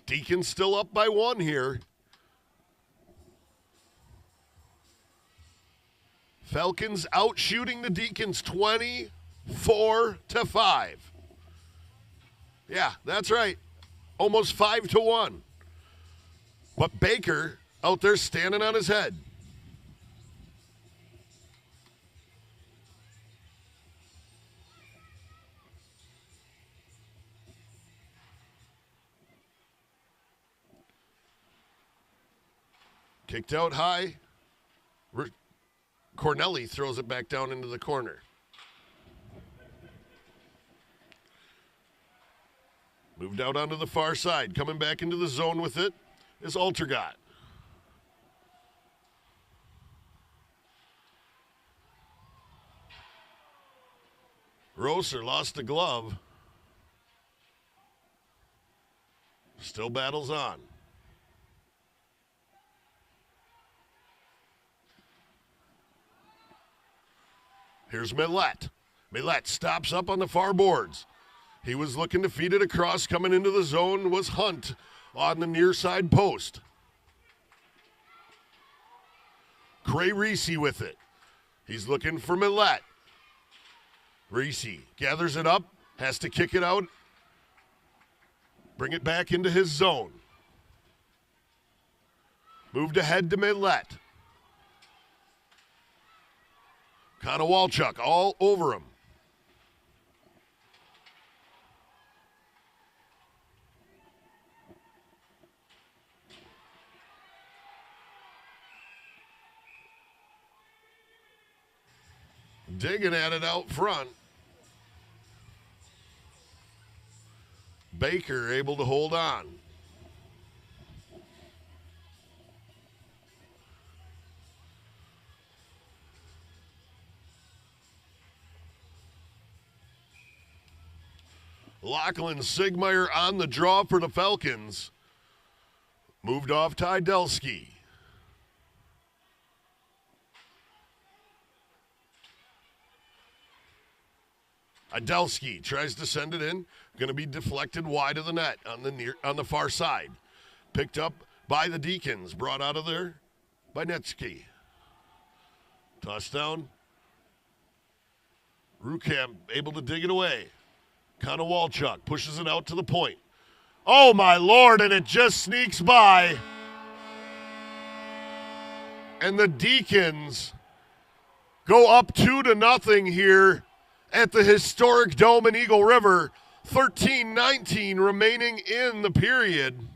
Speaker 1: Deacons still up by one here. Falcons out shooting the Deacons 24-5. Yeah, that's right. Almost 5-1. But Baker out there standing on his head. Kicked out high. Cornelli throws it back down into the corner. Moved out onto the far side. Coming back into the zone with it is Altergott. Rosser lost the glove. Still battles on. Here's Millette. Millette stops up on the far boards. He was looking to feed it across. Coming into the zone was Hunt on the near side post. Cray Reese with it. He's looking for Millette. Reese gathers it up, has to kick it out, bring it back into his zone. Moved ahead to Millette. Konowalchuk all over him. Digging at it out front. Baker able to hold on. Lachlan Sigmeyer on the draw for the Falcons. Moved off to Idelski. Adelski tries to send it in. Going to be deflected wide of the net on the far side. Picked up by the Deacons. Brought out of there by Netsky. Tossed down. Rukamp able to dig it away. Konowalchuk pushes it out to the point. Oh, my Lord, and it just sneaks by. And the Deacons go up 2-0 here at the historic Dome in Eagle River. 13-19 remaining in the period.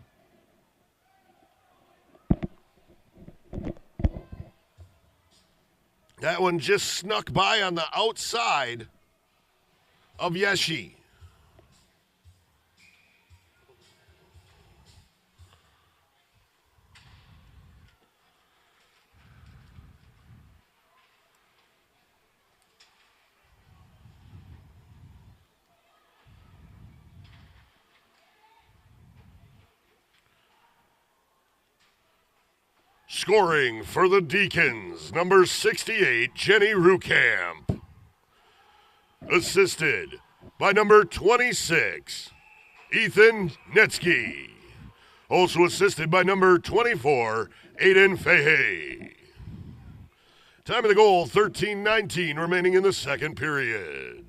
Speaker 1: That one just snuck by on the outside of Yeshi. Scoring for the Deacons, number 68, Jenny Rukamp. Assisted by number 26, Ethan Netsky. Also assisted by number 24, Aiden Fahey. Time of the goal, 13-19 remaining in the second period.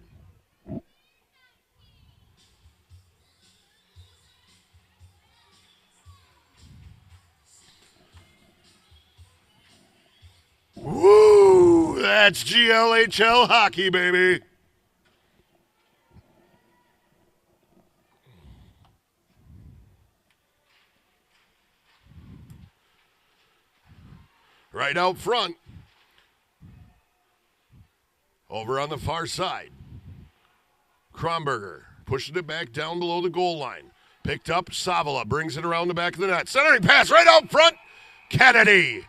Speaker 1: Woo! That's GLHL hockey, baby. Right out front. Over on the far side. Kronberger pushing it back down below the goal line. Picked up, Savala brings it around the back of the net. Centering pass right out front. Kennedy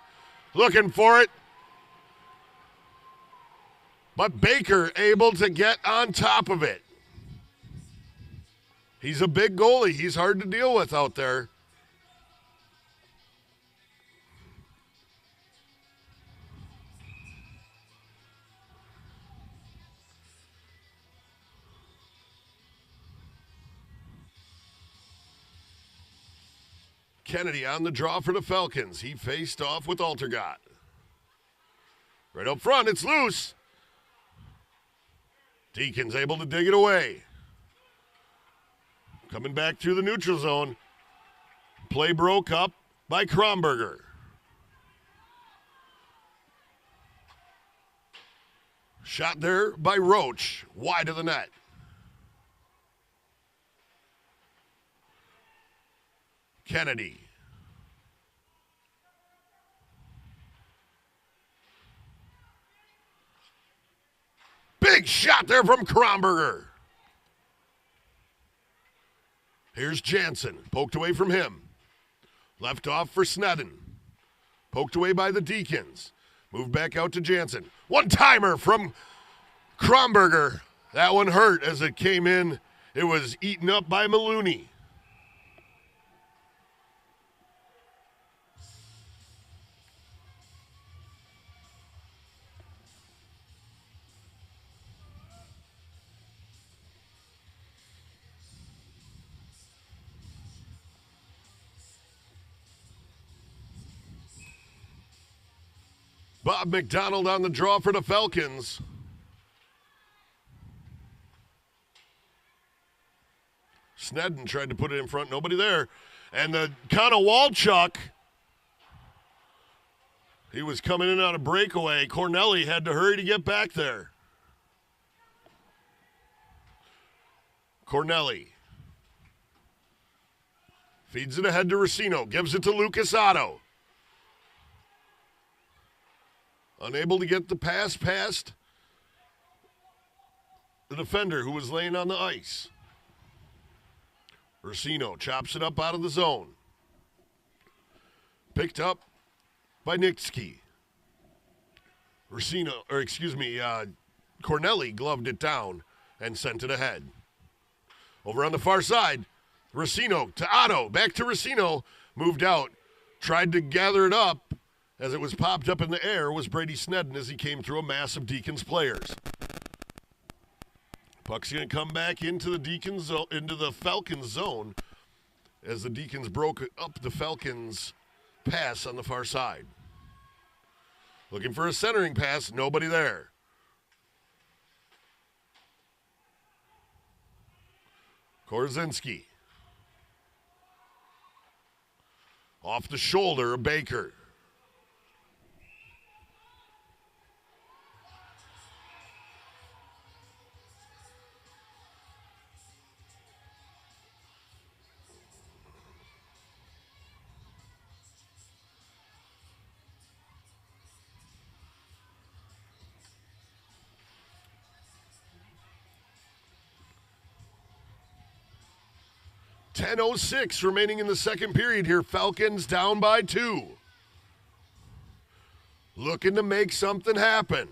Speaker 1: looking for it. But Baker able to get on top of it. He's a big goalie. He's hard to deal with out there. Kennedy on the draw for the Falcons. He faced off with Altergott. Right up front, it's loose. Deacons able to dig it away. Coming back through the neutral zone. Play broke up by Kronberger. Shot there by Roach, wide of the net. Kennedy. Big shot there from Kronberger. Here's Jansen, poked away from him. Left off for Snedden. Poked away by the Deacons. Moved back out to Jansen. One-timer from Kronberger. That one hurt as it came in. It was eaten up by Maloney. Bob McDonald on the draw for the Falcons. Snedden tried to put it in front. Nobody there. And the Konowalchuk, he was coming in on a breakaway. Cornelli had to hurry to get back there. Cornelli feeds it ahead to Racino. Gives it to Lucas Otto. Unable to get the pass past the defender who was laying on the ice. Racino chops it up out of the zone. Picked up by Nitsky. Cornelli gloved it down and sent it ahead. Over on the far side, Racino to Otto. Back to Racino. Moved out. Tried to gather it up. As it was popped up in the air was Brady Snedden as he came through a mass of Deacons players. Puck's going to come back into the Deacons zone, into the Falcons zone, as the Deacons broke up the Falcons' pass on the far side. Looking for a centering pass, nobody there. Korzinski. Off the shoulder of Baker. .10:06 remaining in the second period here. Falcons down by 2. Looking to make something happen.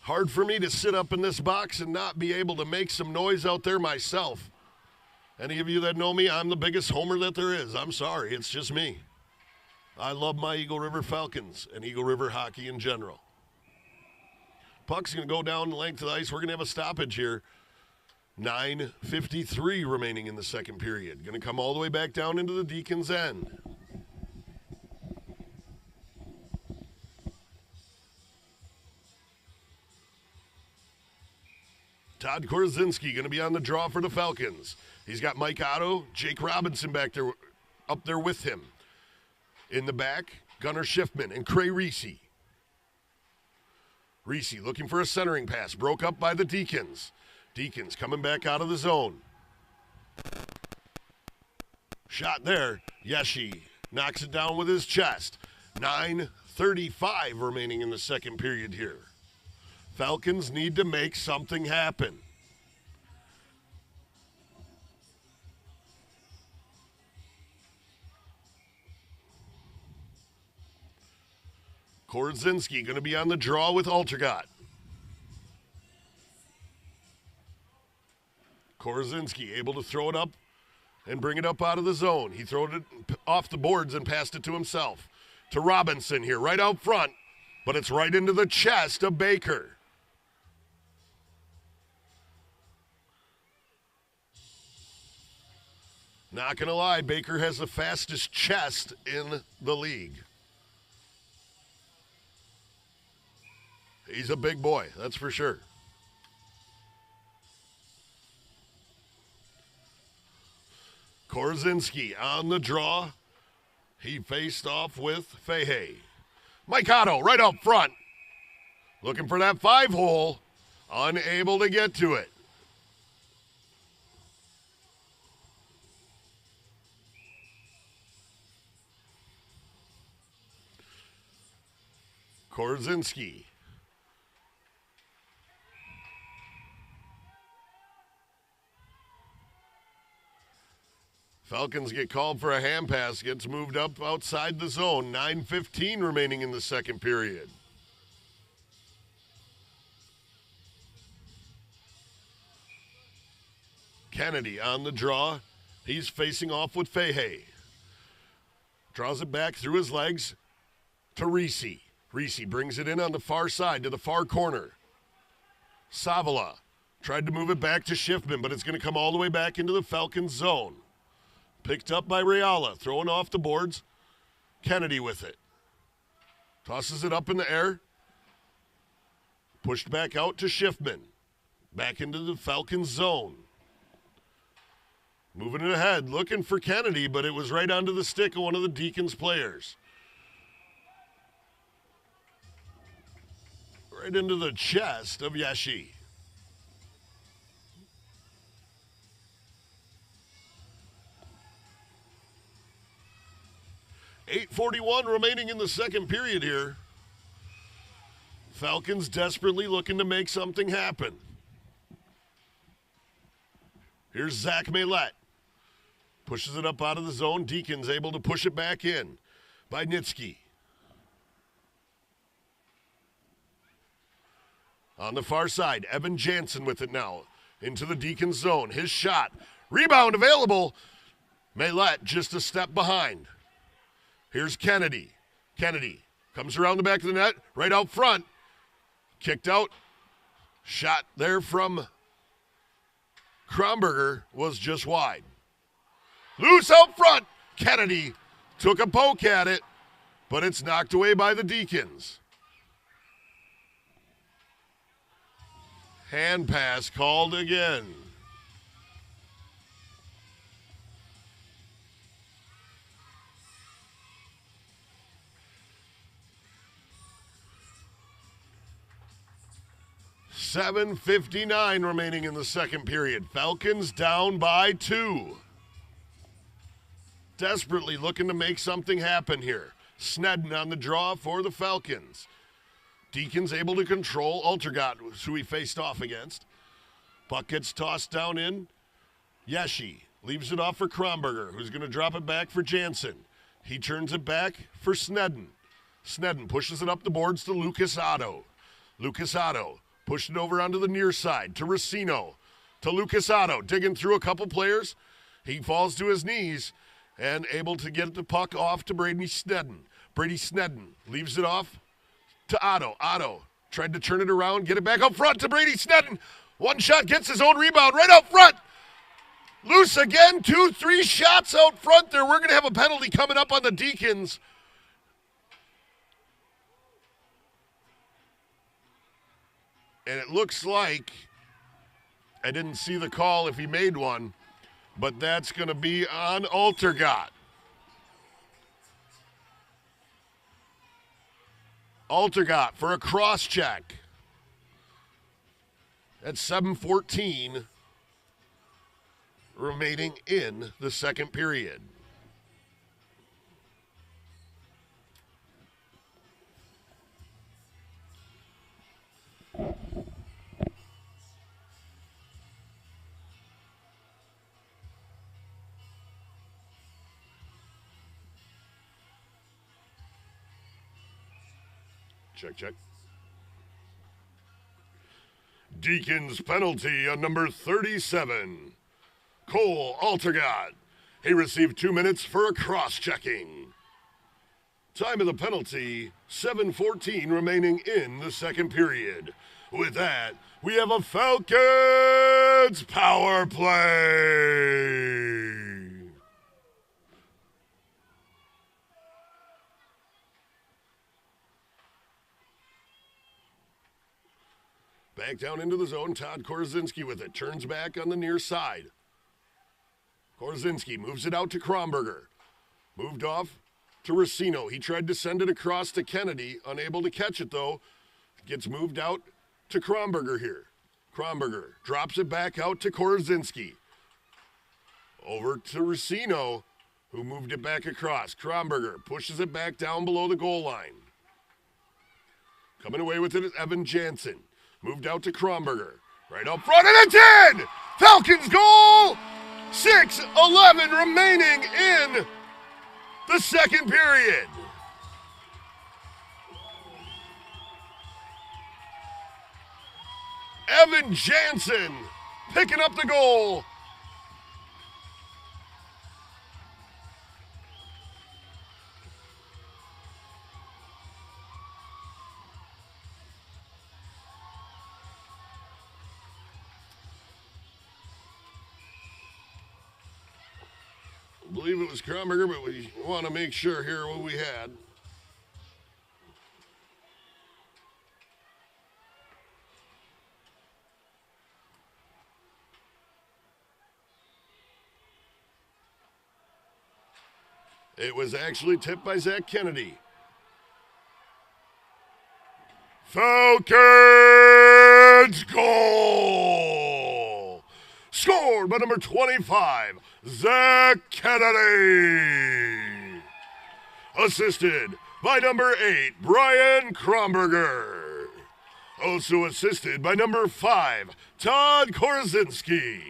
Speaker 1: Hard for me to sit up in this box and not be able to make some noise out there myself. Any of you that know me, I'm the biggest homer that there is. I'm sorry, it's just me. I love my Eagle River Falcons and Eagle River hockey in general. Puck's going to go down the length of the ice. We're going to have a stoppage here. 9:53 remaining in the second period. Going to come all the way back down into the Deacons' end. Todd Korzinski going to be on the draw for the Falcons. He's got Mike Otto, Jake Robinson back there, up there with him. In the back, Gunnar Schiffman and Cray Reese. Reese looking for a centering pass. Broke up by the Deacons. Deacons coming back out of the zone. Shot there. Yeshi knocks it down with his chest. 9:35 remaining in the second period here. Falcons need to make something happen. Korzinski going to be on the draw with Altergott. Korzinski able to throw it up and bring it up out of the zone. He threw it off the boards and passed it to himself. To Robinson here, right out front, but it's right into the chest of Baker. Not going to lie, Baker has the fastest chest in the league. He's a big boy, that's for sure. Korzinski on the draw. He faced off with Fahey. Mike Otto right up front. Looking for that 5-hole. Unable to get to it. Korzinski. Falcons get called for a hand pass, gets moved up outside the zone. 9:15 remaining in the second period. Kennedy on the draw. He's facing off with Fahey. Draws it back through his legs to Reese. Reese brings it in on the far side to the far corner. Savala tried to move it back to Schiffman, but it's going to come all the way back into the Falcons zone. Picked up by Reala, throwing off the boards. Kennedy with it. Tosses it up in the air. Pushed back out to Schiffman. Back into the Falcons zone. Moving it ahead, looking for Kennedy, but it was right onto the stick of one of the Deacons players. Right into the chest of Yeshi. .8:41 remaining in the second period here. Falcons desperately looking to make something happen. Here's Zach Maylett. Pushes it up out of the zone. Deacons able to push it back in by Nitsky. On the far side, Evan Jansen with it now. Into the Deacons zone. His shot. Rebound available. Maylett just a step behind. Here's Kennedy. Kennedy comes around the back of the net, right out front. Kicked out. Shot there from Kromberger was just wide. Loose out front. Kennedy took a poke at it, but it's knocked away by the Deacons. Hand pass called again. $7:59 remaining in the second period. Falcons down by 2. Desperately looking to make something happen here. Snedden on the draw for the Falcons. Deacons able to control Altergott, who he faced off against. Puck gets tossed down in. Yeshi leaves it off for Kromberger, who's going to drop it back for Jansen. He turns it back for Snedden. Snedden pushes it up the boards to Lucas Otto. Lucas Otto pushed it over onto the near side to Racino. To Lucas Otto, digging through a couple players. He falls to his knees and able to get the puck off to Brady Snedden. Brady Snedden leaves it off to Otto. Otto tried to turn it around, get it back up front to Brady Snedden. One shot, gets his own rebound right out front. Loose again, 2-3 shots out front there. We're going to have a penalty coming up on the Deacons. And it looks like, I didn't see the call if he made one, but that's going to be on Altergott. Altergott for a cross check. That's 7:14 remaining in the second period. Check. Deacons penalty on number 37. Cole Altergott. He received 2 minutes for a cross-checking. Time of the penalty, 7:14 remaining in the second period. With that, we have a Falcons power play. Back down into the zone, Todd Korzinski with it. Turns back on the near side. Korzinski moves it out to Kromberger. Moved off to Racino. He tried to send it across to Kennedy. Unable to catch it, though. Gets moved out to Kromberger here. Kromberger drops it back out to Korzinski. Over to Racino, who moved it back across. Kromberger pushes it back down below the goal line. Coming away with it is Evan Jansen. Moved out to Kromberger. Right up front, and it's in! Falcons goal! 6:11 remaining in the second period. Evan Jansen picking up the goal. I believe it was Kromberger, but we want to make sure here what we had. It was actually tipped by Zach Kennedy. Falcons goal! Scored by number 25, Zach Kennedy. Assisted by number 8, Brian Kromberger. Also assisted by number 5, Todd Korzinski.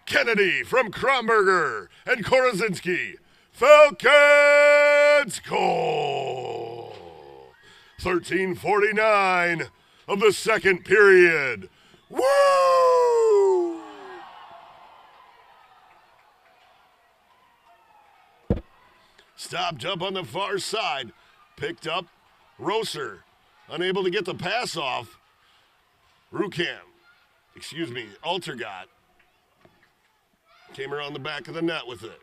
Speaker 1: Kennedy from Kromberger and Korzinski. Falcons goal! 13:49 of the second period. Woo! Stopped up on the far side. Picked up Rosser. Unable to get the pass off. Altergat. Came around the back of the net with it.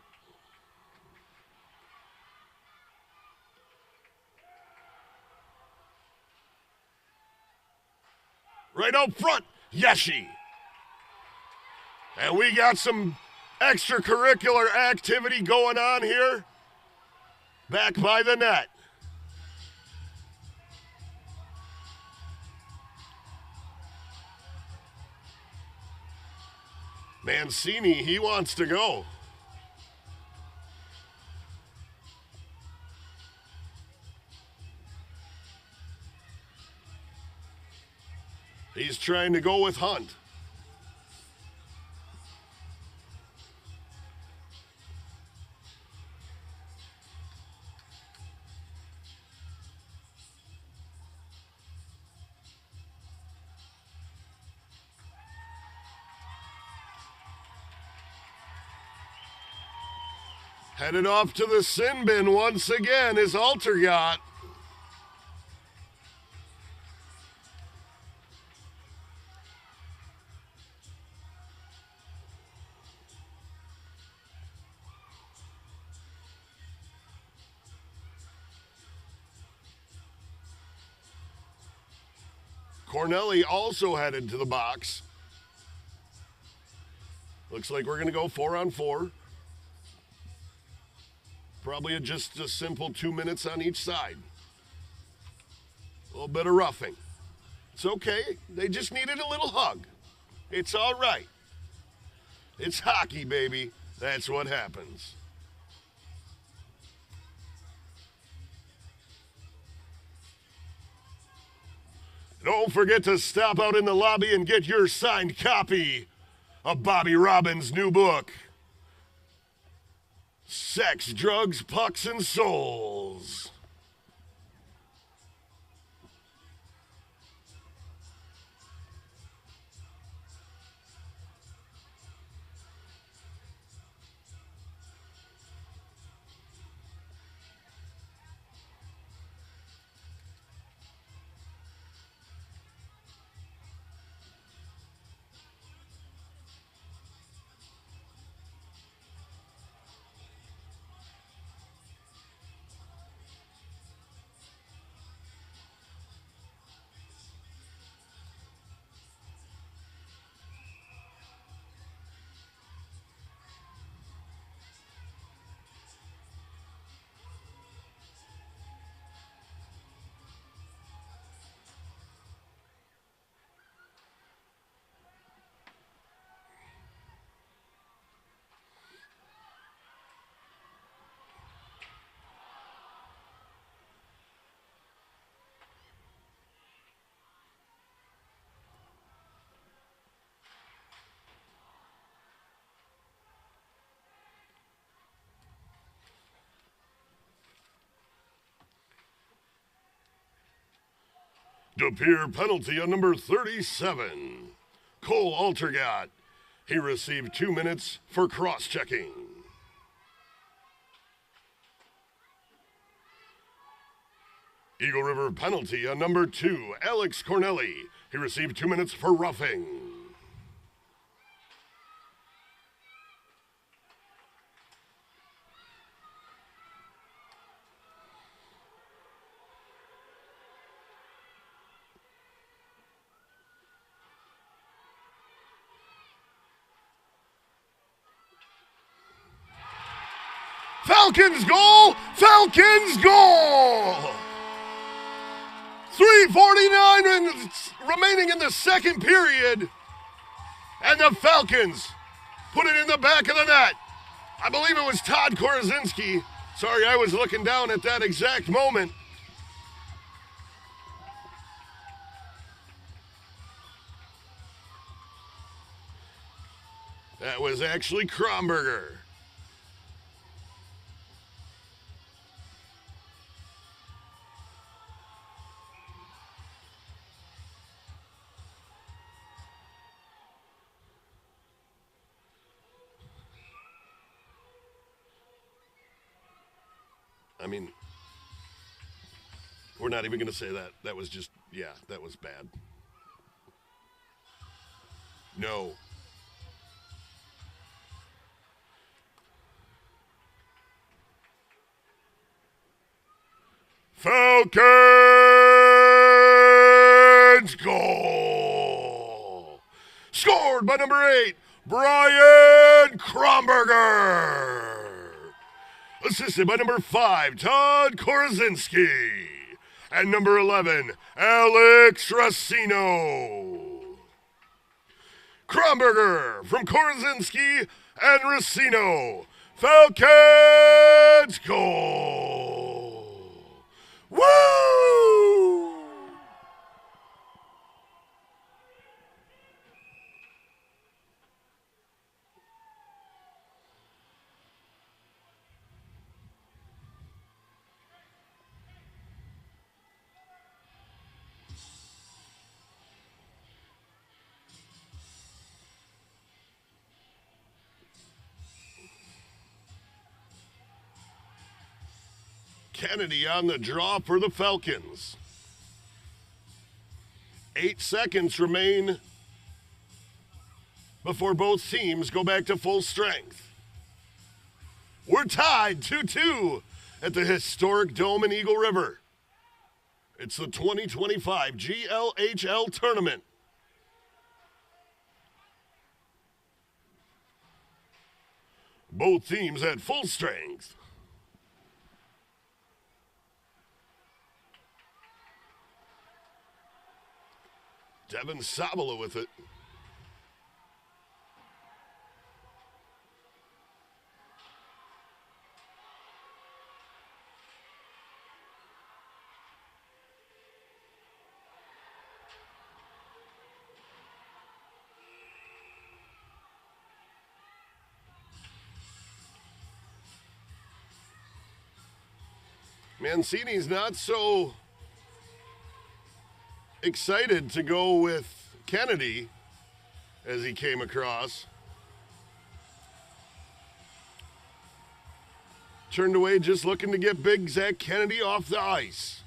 Speaker 1: Right out front, Yeshi. And we got some extracurricular activity going on here. Back by the net. Mancini, he wants to go. He's trying to go with Hunt. Headed off to the sin bin once again is Altergat. Cornelli also headed to the box. Looks like we're going to go 4-on-4. Probably just a simple 2 minutes on each side. A little bit of roughing. It's okay. They just needed a little hug. It's all right. It's hockey, baby. That's what happens. Don't forget to stop out in the lobby and get your signed copy of Bobby Robbins' new book, Sex, Drugs, Pucks, and Souls. Depere penalty on number 37. Cole Altergat. He received 2 minutes for cross-checking. Eagle River penalty on number 2. Alex Cornelli. He received 2 minutes for roughing. Falcons goal! Falcons goal! 3:49 remaining in the second period. And the Falcons put it in the back of the net. I believe it was Todd Korazinski. Sorry, I was looking down at that exact moment. That was actually Kromberger. I mean, we're not even going to say that. That was just, yeah, that was bad. No. Falcons goal! Scored by number 8, Brian Kromberger. Assisted by number 5, Todd Korazinski. And number 11, Alex Racino. Kromberger from Korazinski and Racino. Falcons goal! Woo! Kennedy on the draw for the Falcons. 8 seconds remain before both teams go back to full strength. We're tied 2-2 at the historic Dome in Eagle River. It's the 2025 GLHL tournament. Both teams at full strength. Devin Sabala with it. Mancini's not so excited to go with Kennedy as he came across. Turned away just looking to get big Zach Kennedy off the ice.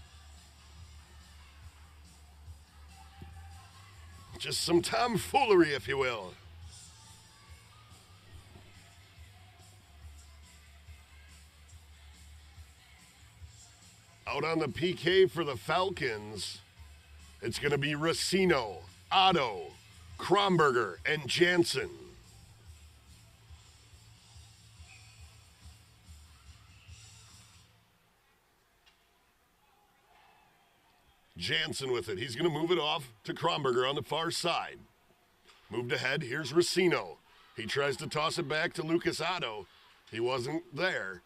Speaker 1: Just some tomfoolery, if you will. Out on the PK for the Falcons, it's going to be Racino, Otto, Kromberger, and Jansen. Jansen with it. He's going to move it off to Kromberger on the far side. Moved ahead. Here's Racino. He tries to toss it back to Lucas Otto. He wasn't there.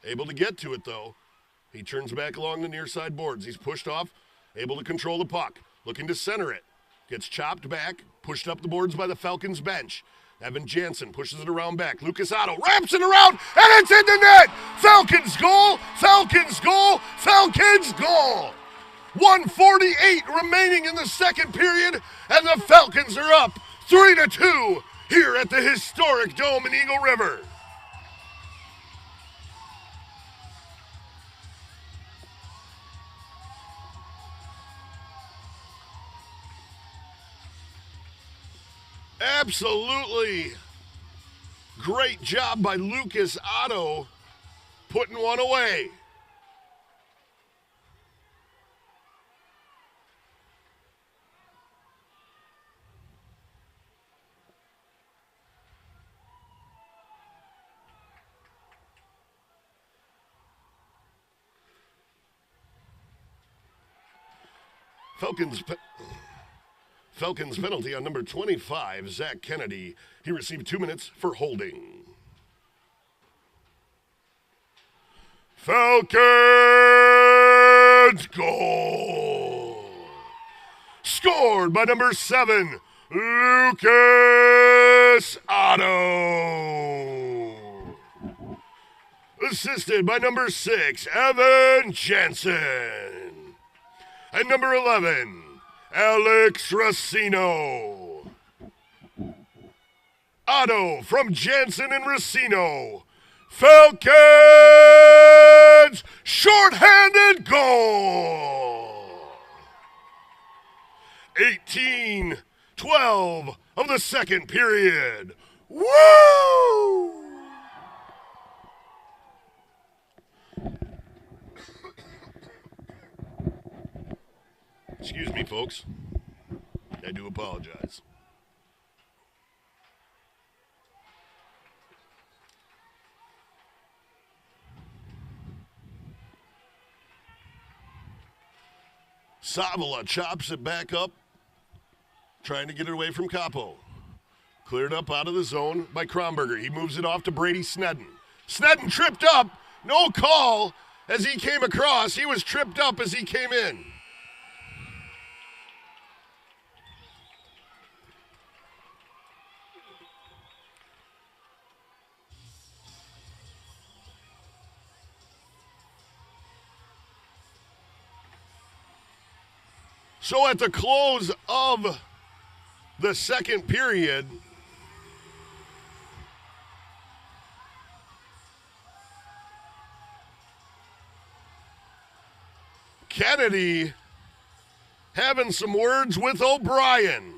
Speaker 1: Able to get to it, though. He turns back along the near side boards. He's pushed off. Able to control the puck, looking to center it. Gets chopped back, pushed up the boards by the Falcons bench. Evan Jansen pushes it around back. Lucas Otto wraps it around, and it's in the net! Falcons goal! Falcons goal! Falcons goal! 1:48 remaining in the second period, and the Falcons are up 3-2 here at the historic Dome in Eagle River. Absolutely great job by Lucas Otto putting one away. Falcons penalty on number 25, Zach Kennedy. He received 2 minutes for holding. Falcons goal! Scored by number 7, Lucas Otto. Assisted by number 6, Evan Jansen. And number 11, Alex Racino. Otto from Jansen and Racino. Falcons shorthanded goal. 18-12 of the second period. Woo! Excuse me, folks. I do apologize. Savala chops it back up, trying to get it away from Capo. Cleared up out of the zone by Kronberger. He moves it off to Brady Snedden. Snedden tripped up. No call as he came across. He was tripped up as he came in. So at the close of the second period, Kennedy having some words with O'Brien.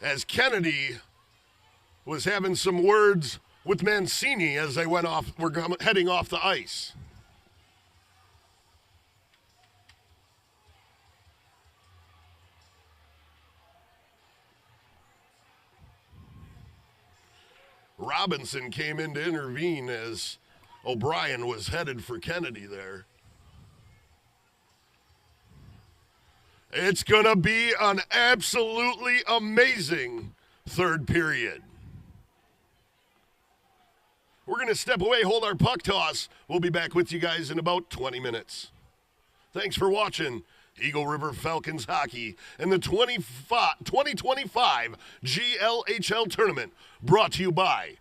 Speaker 1: As Kennedy was having some words with Mancini as they were heading off the ice. Robinson came in to intervene as O'Brien was headed for Kennedy there. It's going to be an absolutely amazing third period. We're going to step away, hold our puck toss. We'll be back with you guys in about 20 minutes. Thanks for watching Eagle River Falcons hockey and the 2025 GLHL tournament, brought to you by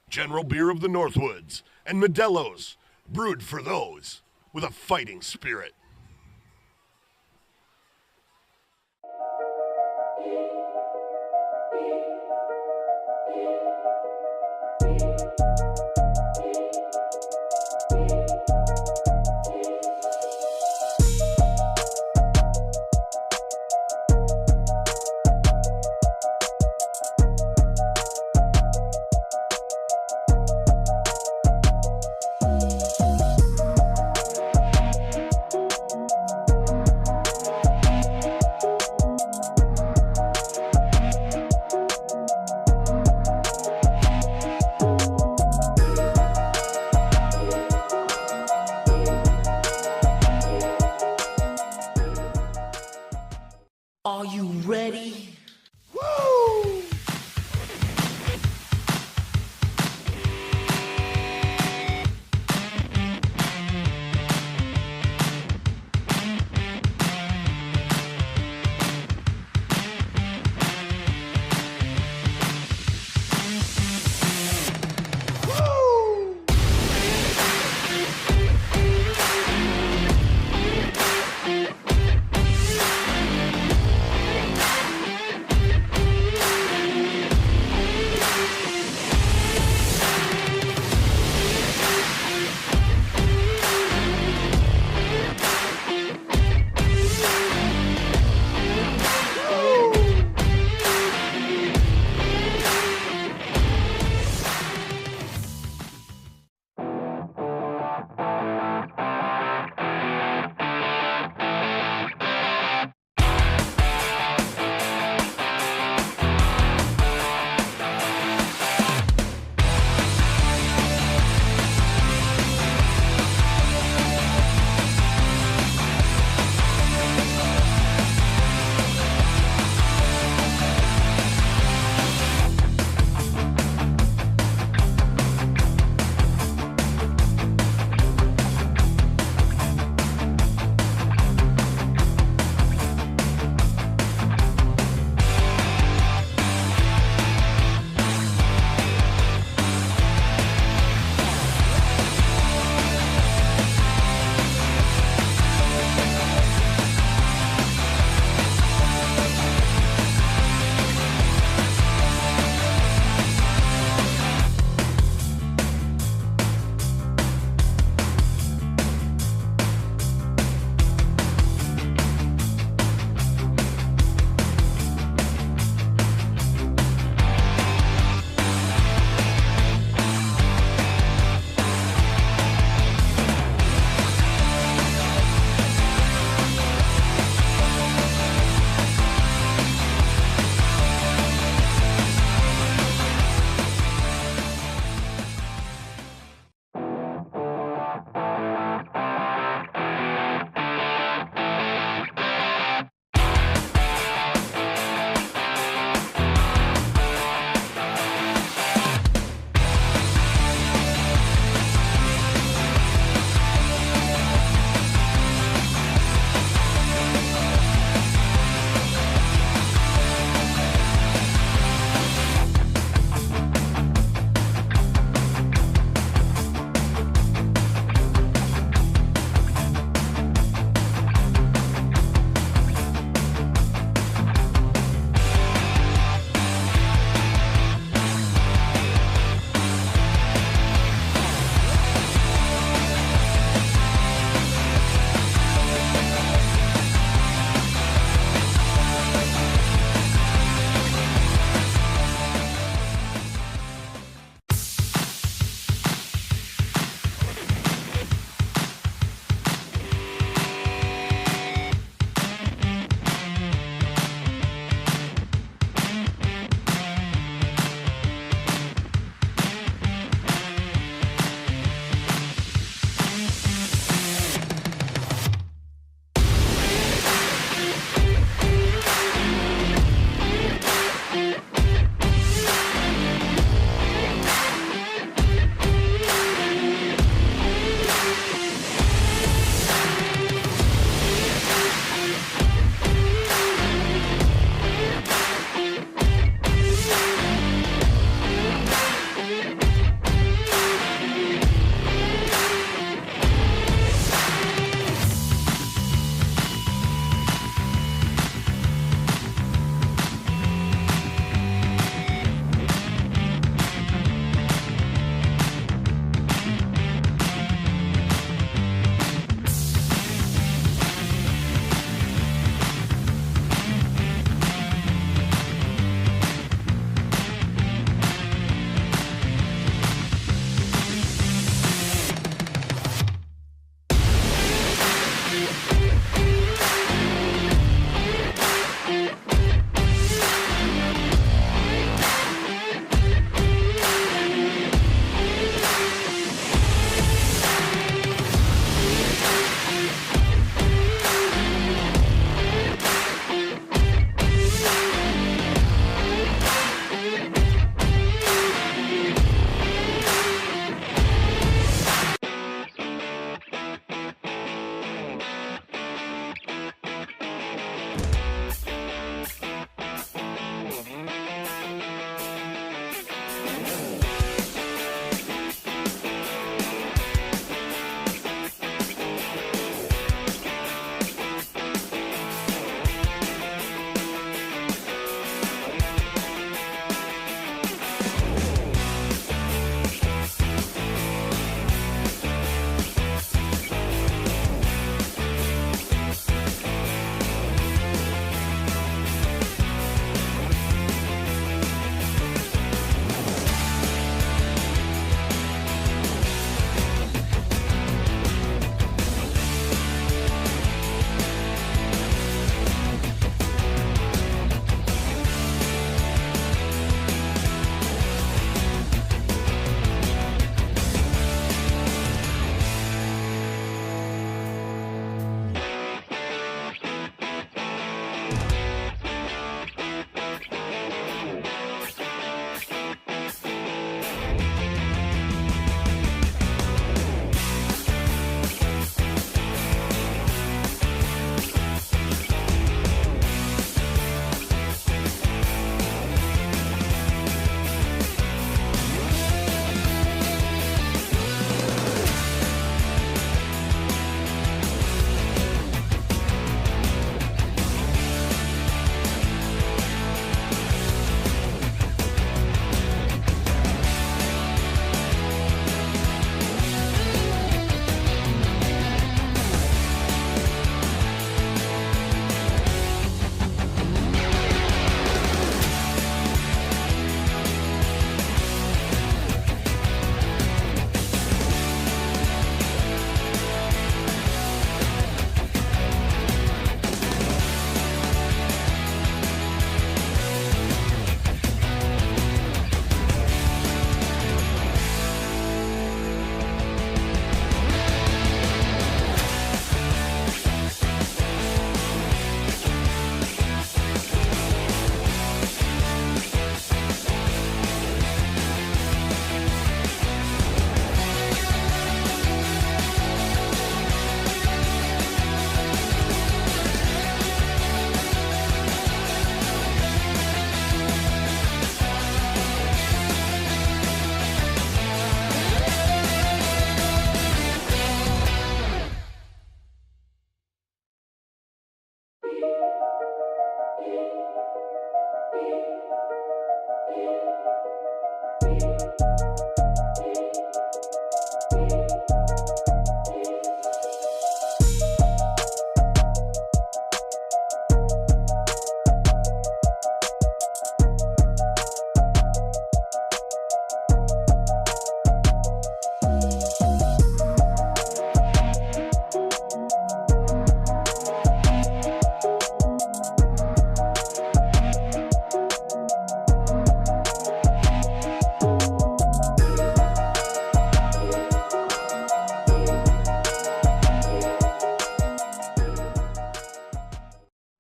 Speaker 1: General Beer of the Northwoods and Modelo's, brewed for those with a fighting spirit.
Speaker 2: Are you ready?
Speaker 1: Woo!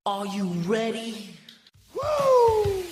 Speaker 2: Are you ready?
Speaker 1: Woo!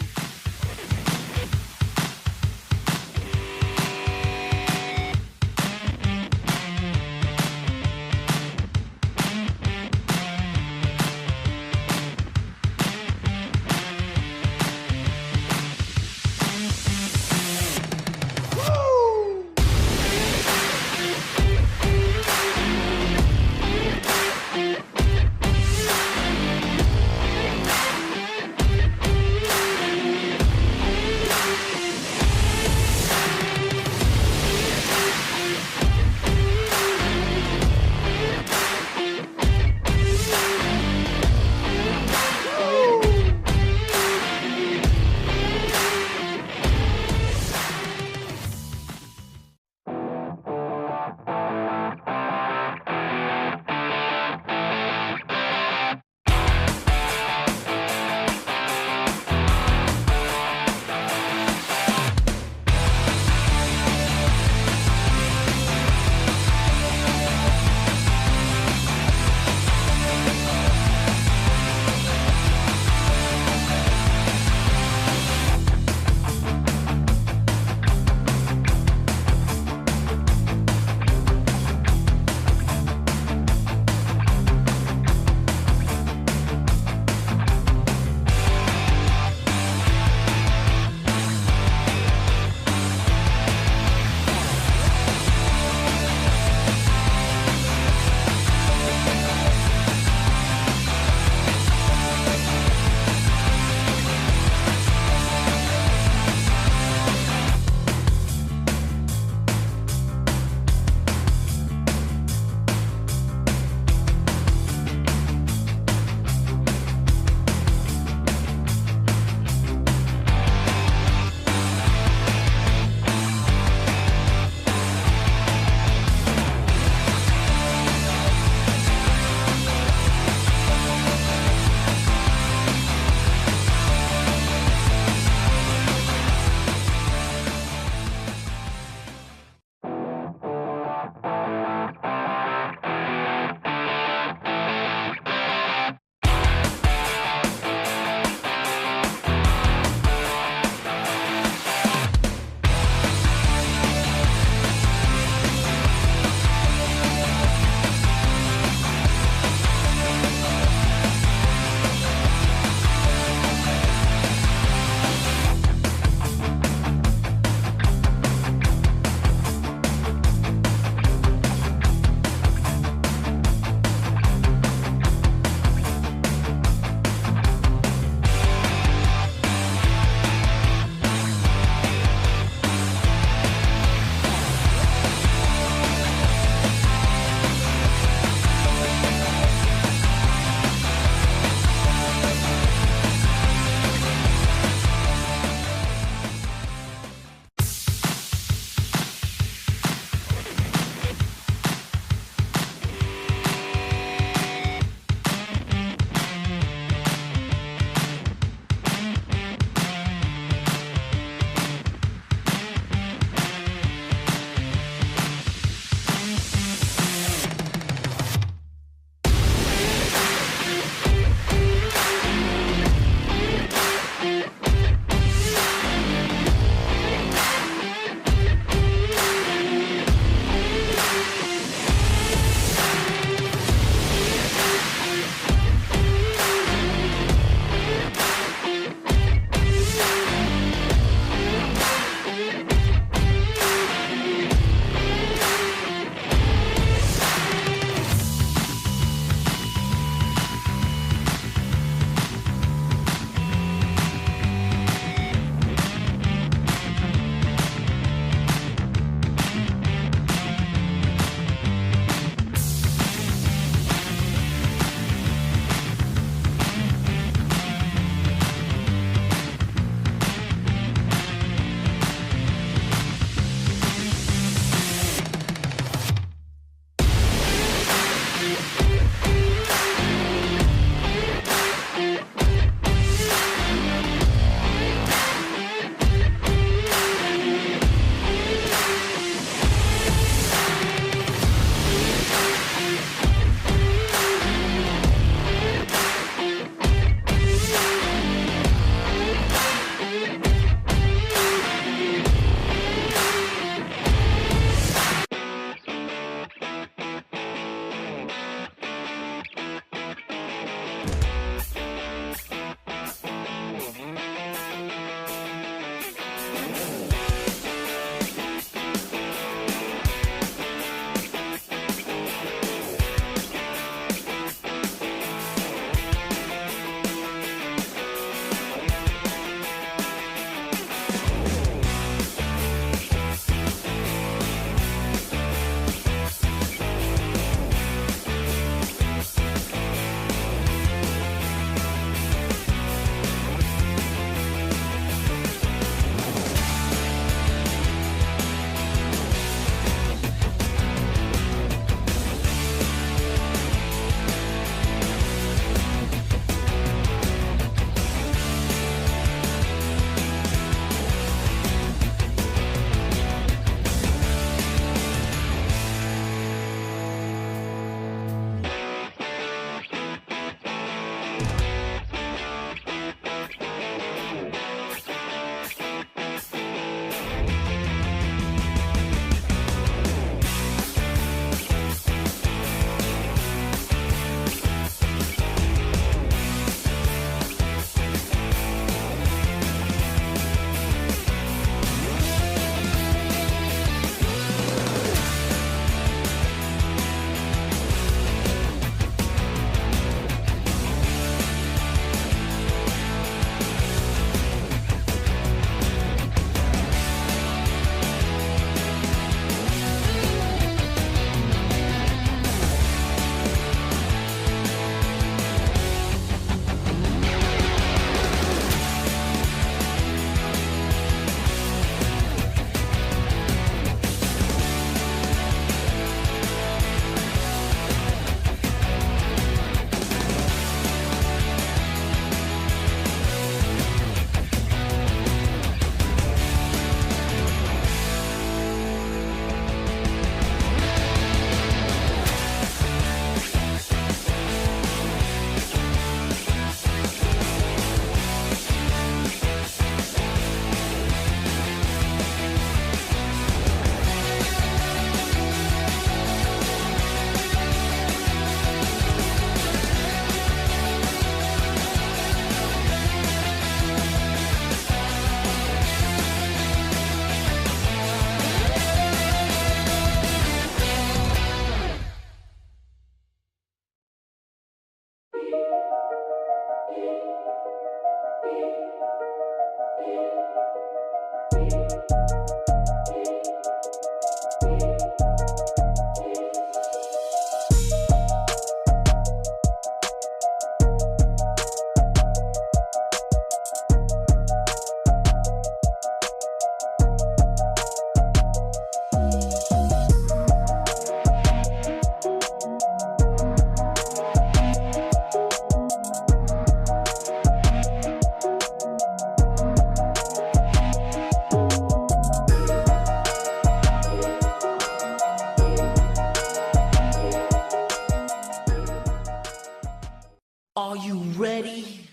Speaker 2: ready?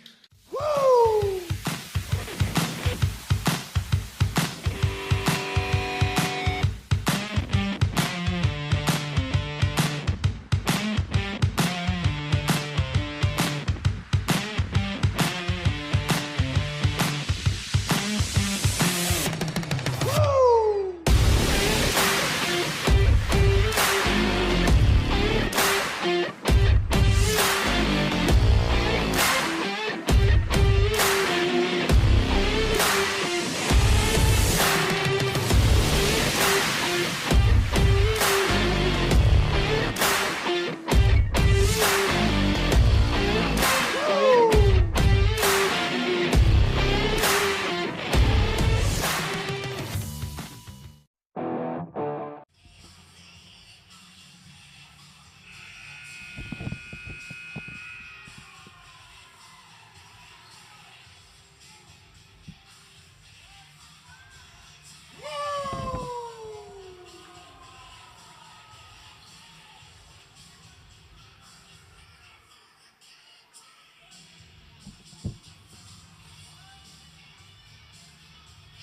Speaker 1: Woo!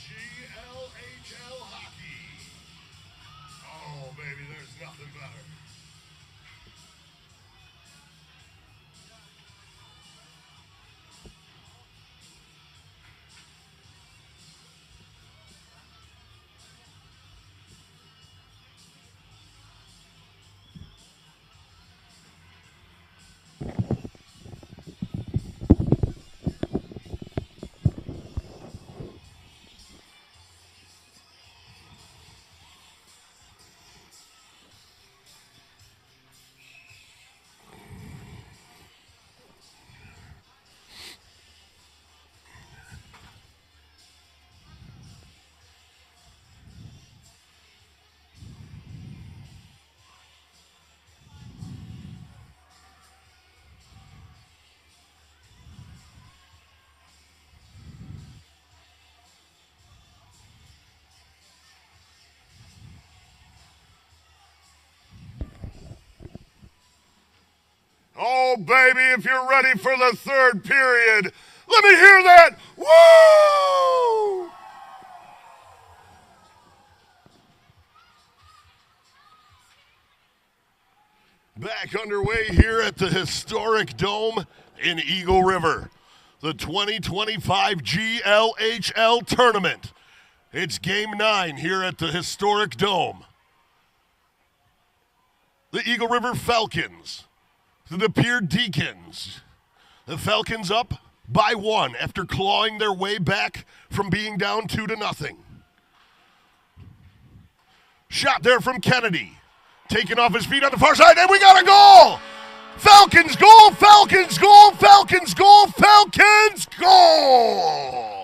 Speaker 1: GLHL hockey. Oh, baby, there's nothing better. Oh, baby, if you're ready for the third period, let me hear that. Woo! Back underway here at the historic Dome in Eagle River, the 2025 GLHL tournament. It's game 9 here at the historic Dome. The Eagle River Falcons, the Depere Deacons. The Falcons up by 1 after clawing their way back from being down 2-0. Shot there from Kennedy. Taken off his feet on the far side, and we got a goal! Falcons goal, Falcons goal, Falcons goal, Falcons goal!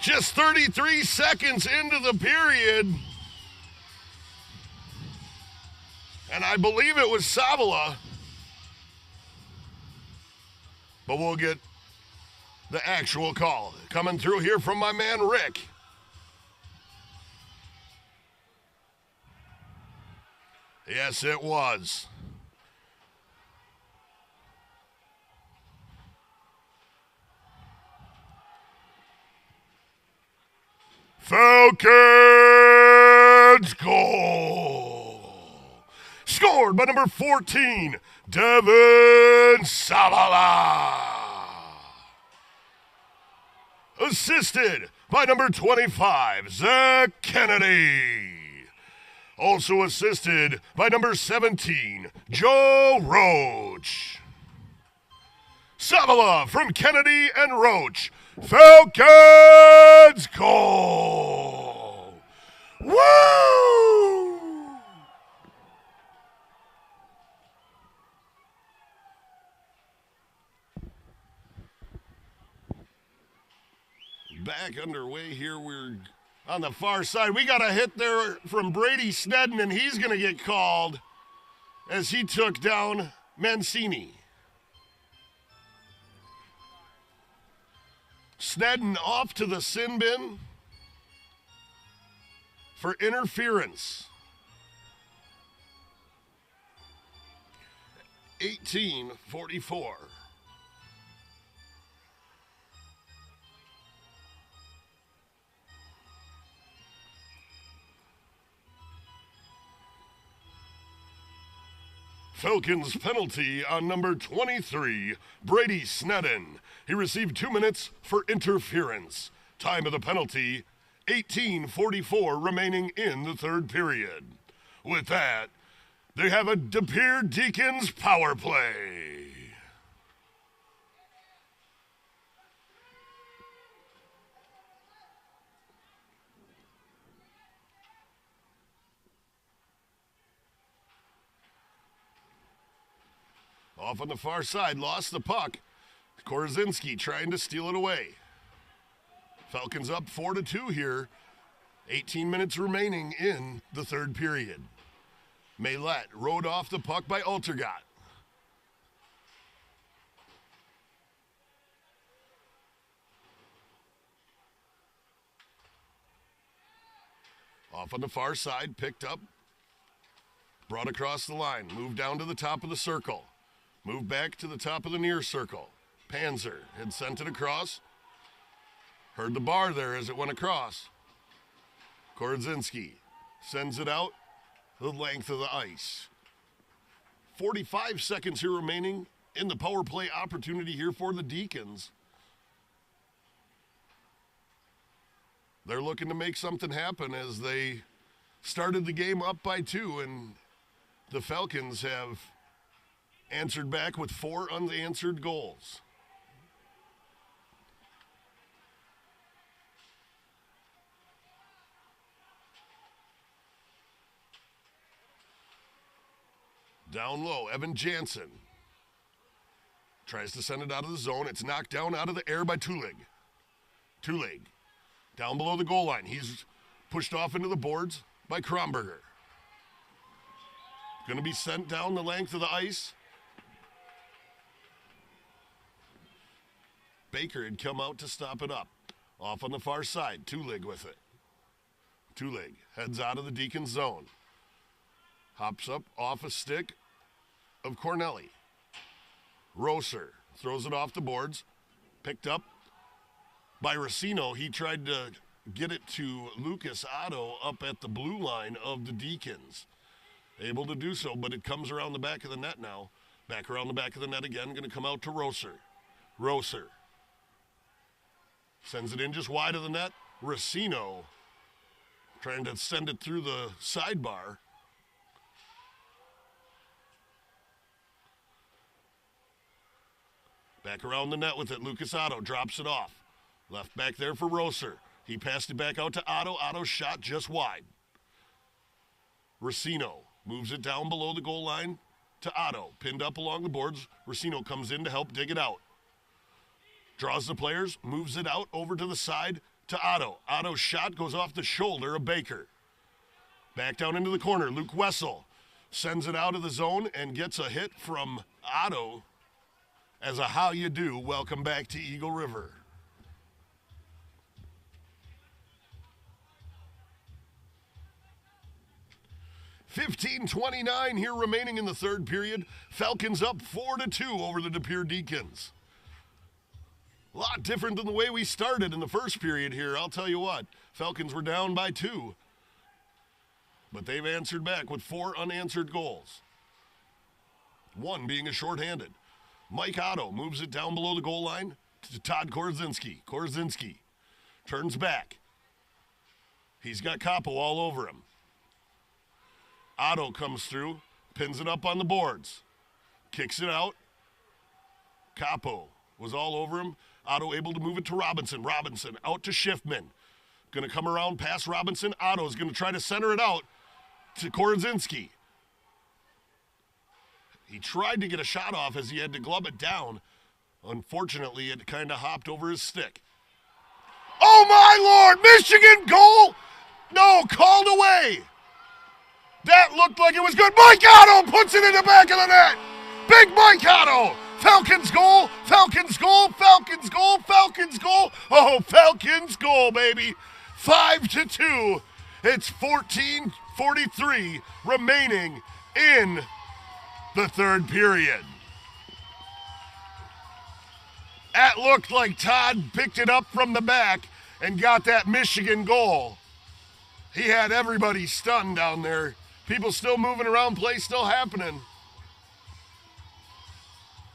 Speaker 1: Just 33 seconds into the period, and I believe it was Savala, but we'll get the actual call coming through here from my man Rick. Yes, it was. Falcons goal! Scored by number 14, Devin Savala. Assisted by number 25, Zach Kennedy. Also assisted by number 17, Joe Roach. Savala from Kennedy and Roach. Falcons goal! Woo! Back underway here. We're on the far side. We got a hit there from Brady Snedden, and he's going to get called as he took down Mancini. Snedden off to the sin bin. for interference. 18-44. Falcons penalty on number 23, Brady Sneddon. He received 2 minutes for interference. Time of the penalty, 18:44 remaining in the third period. With that, they have a Depere Deacons power play. Off on the far side, lost the puck. Korzinski trying to steal it away. Falcons up 4-2 here. 18 minutes remaining in the third period. Maylette rode off the puck by Altergott. Off on the far side, picked up. Brought across the line, moved down to the top of the circle. Moved back to the top of the near circle. Panzer had sent it across. Heard the bar there as it went across. Korzinski sends it out the length of the ice. 45 seconds here remaining in the power play opportunity here for the Deacons. They're looking to make something happen as they started the game up by 2, and the Falcons have answered back with 4 unanswered goals. Down low, Evan Jansen tries to send it out of the zone. It's knocked down out of the air by Tulig. Tulig down below the goal line. He's pushed off into the boards by Kromberger. Going to be sent down the length of the ice. Baker had come out to stop it up. Off on the far side, Tulig with it. Tulig heads out of the Deacon zone. Hops up off a stick of Cornelli. Rosser throws it off the boards. Picked up by Racino. He tried to get it to Lucas Otto up at the blue line of the Deacons. Able to do so, but it comes around the back of the net now. Back around the back of the net again. Going to come out to Rosser. Rosser sends it in just wide of the net. Racino trying to send it through the sidebar. Back around the net with it. Lucas Otto drops it off. Left back there for Rosser. He passed it back out to Otto. Otto's shot just wide. Racino moves it down below the goal line to Otto. Pinned up along the boards. Racino comes in to help dig it out. Draws the players, moves it out over to the side to Otto. Otto's shot goes off the shoulder of Baker. Back down into the corner. Luke Wessel sends it out of the zone and gets a hit from Otto as a how you do. Welcome back to Eagle River. $15:29 here remaining in the third period. Falcons up 4-2 over the Depere Deacons. A lot different than the way we started in the first period here. I'll tell you what, Falcons were down by 2. But they've answered back with 4 unanswered goals. 1 being a shorthanded. Mike Otto moves it down below the goal line to Todd Korzinski. Korzinski turns back. He's got Capo all over him. Otto comes through, pins it up on the boards, kicks it out. Capo was all over him. Otto able to move it to Robinson. Robinson out to Schiffman. Going to come around past Robinson. Otto's going to try to center it out to Korzinski. He tried to get a shot off as he had to glove it down. Unfortunately, it kind of hopped over his stick. Oh, my Lord! Michigan goal! No, called away. That looked like it was good. Mike Otto puts it in the back of the net. Big Mike Otto. Falcons goal, Falcons goal, Falcons goal, Falcons goal. Oh, Falcons goal, baby. 5-2 It's 14:43 remaining in the third period. That looked like Todd picked it up from the back and got that Michigan goal. He had everybody stunned down there. People still moving around, play still happening.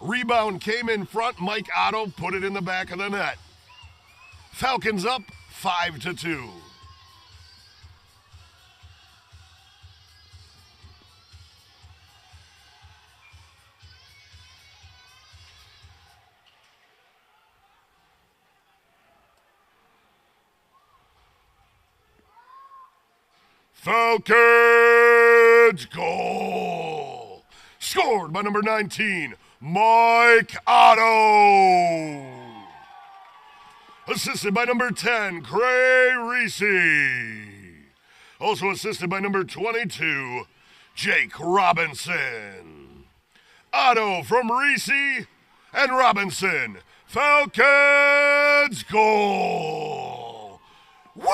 Speaker 1: Rebound came in front. Mike Otto put it in the back of the net. Falcons up 5-2. Falcons goal! Scored by number 19, Mike Otto. Assisted by number 10, Gray Reese. Also assisted by number 22, Jake Robinson. Otto from Reese and Robinson. Falcons goal! Woo!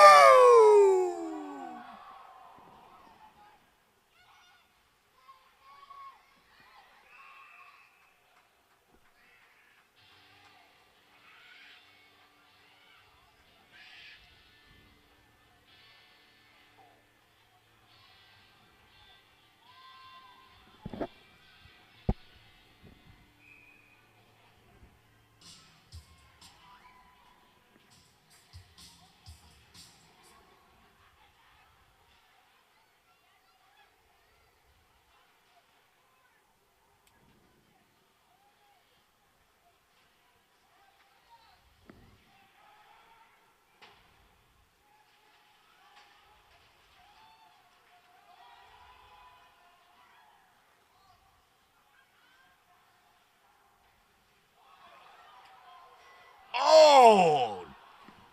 Speaker 1: Oh!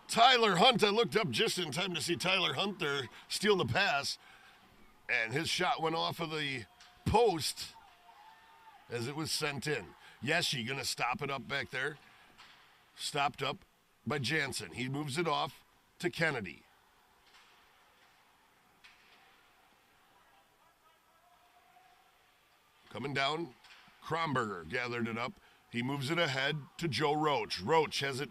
Speaker 1: Tyler Hunt, I looked up just in time to see Tyler Hunt there steal the pass, and his shot went off of the post as it was sent in. Yeshi going to stop it up back there. Stopped up by Jansen. He moves it off to Kennedy. Coming down, Kronberger gathered it up. He moves it ahead to Joe Roach. Roach has it